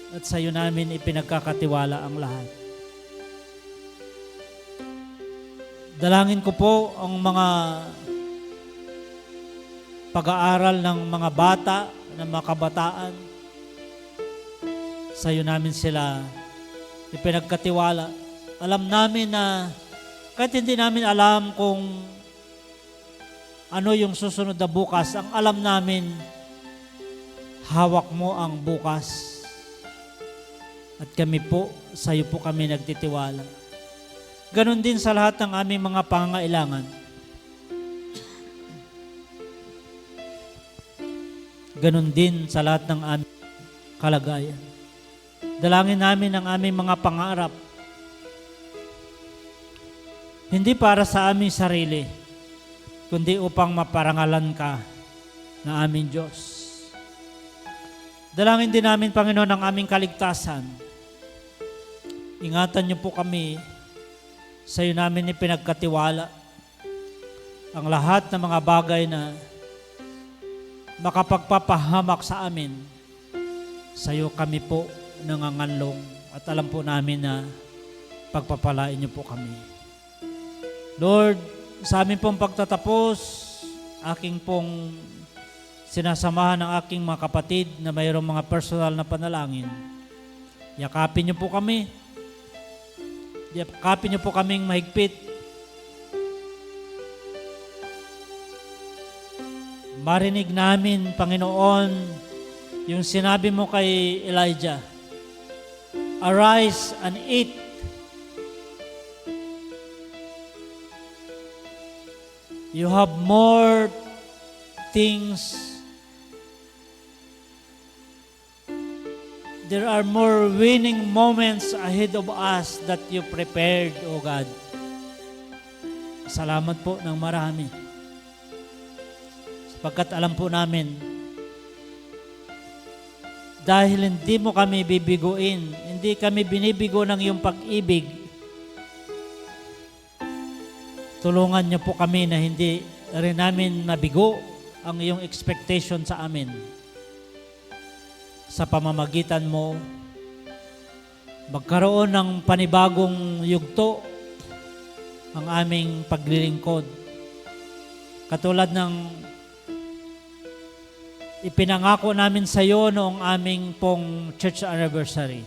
at sa iyo namin ipinagkakatiwala ang lahat. Dalangin ko po ang mga pag-aaral ng mga bata, ng mga kabataan. Sa iyo namin sila ipinagkatiwala. Alam namin na kahit hindi namin alam kung ano yung susunod na bukas, ang alam namin, hawak mo ang bukas. At kami po, sa iyo po kami nagtitiwala. Ganon din sa lahat ng aming mga pangangailangan. Ganon din sa lahat ng aming kalagayan. Dalangin namin ang aming mga pangarap. Hindi para sa aming sarili, kundi upang maparangalan ka na aming Diyos. Dalangin din namin, Panginoon, ang aming kaligtasan. Ingatan niyo po kami. Sa iyo namin ipinagkatiwala ang lahat ng mga bagay na makapagpapahamak sa amin. Sa iyo kami po nanganganlong at alam po namin na pagpapalain niyo po kami. Lord, sa amin pong pagtatapos, aking pong sinasamahan ng aking mga kapatid na mayroong mga personal na panalangin. Yakapin niyo po kami. Yakapin niyo po kaming mahigpit. Marinig namin, Panginoon, yung sinabi mo kay Elijah, "Arise and eat." You have more things. There are more winning moments ahead of us that you prepared, O God. Salamat po ng marami. Sapagkat alam po namin, dahil hindi mo kami bibiguin, hindi kami binibigo ng iyong pag-ibig, tulungan niyo po kami na hindi rin namin mabigo ang iyong expectation sa amin. Sa pamamagitan mo, magkaroon ng panibagong yugto ang aming paglilingkod. Katulad ng ipinangako namin sa iyo noong aming pong church anniversary.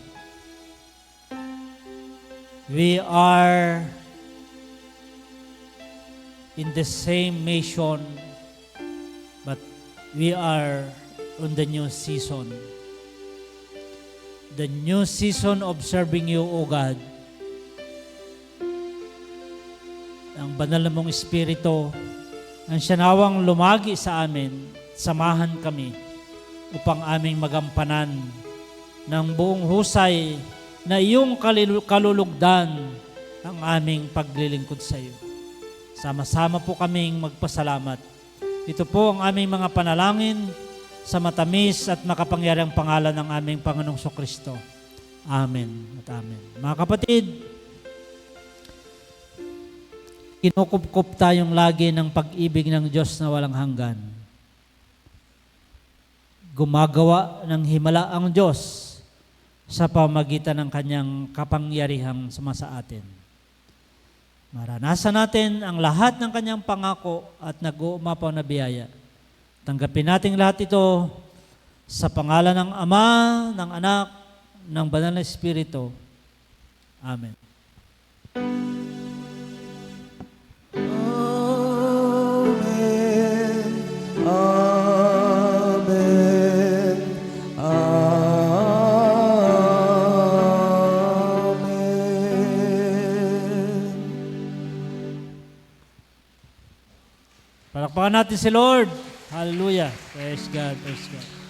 We are in the same mission, but we are on the new season. The new season of serving you, O God. Ang banal na mong Espiritu, ang siya nawang lumagi sa amin, samahan kami upang aming magampanan ng buong husay na iyong kalulugdan ang aming paglilingkod sa iyo. Sama-sama po kaming magpasalamat. Ito po ang aming mga panalangin sa matamis at makapangyarihang pangalan ng aming Panginoong Kristo. Amen at amen. Mga kapatid, kinukupkup tayong lagi ng pag-ibig ng Diyos na walang hanggan. Gumagawa ng himala ang Diyos sa pamagitan ng kanyang kapangyarihang sumasa atin. Maranasan natin ang lahat ng kanyang pangako at nag-uumapaw na biyaya. Tanggapin natin lahat ito sa pangalan ng Ama, ng Anak, ng Banal na Espiritu. Amen. Amen. Amen. Palakpakan natin si Lord. Hallelujah. Praise God. Praise God.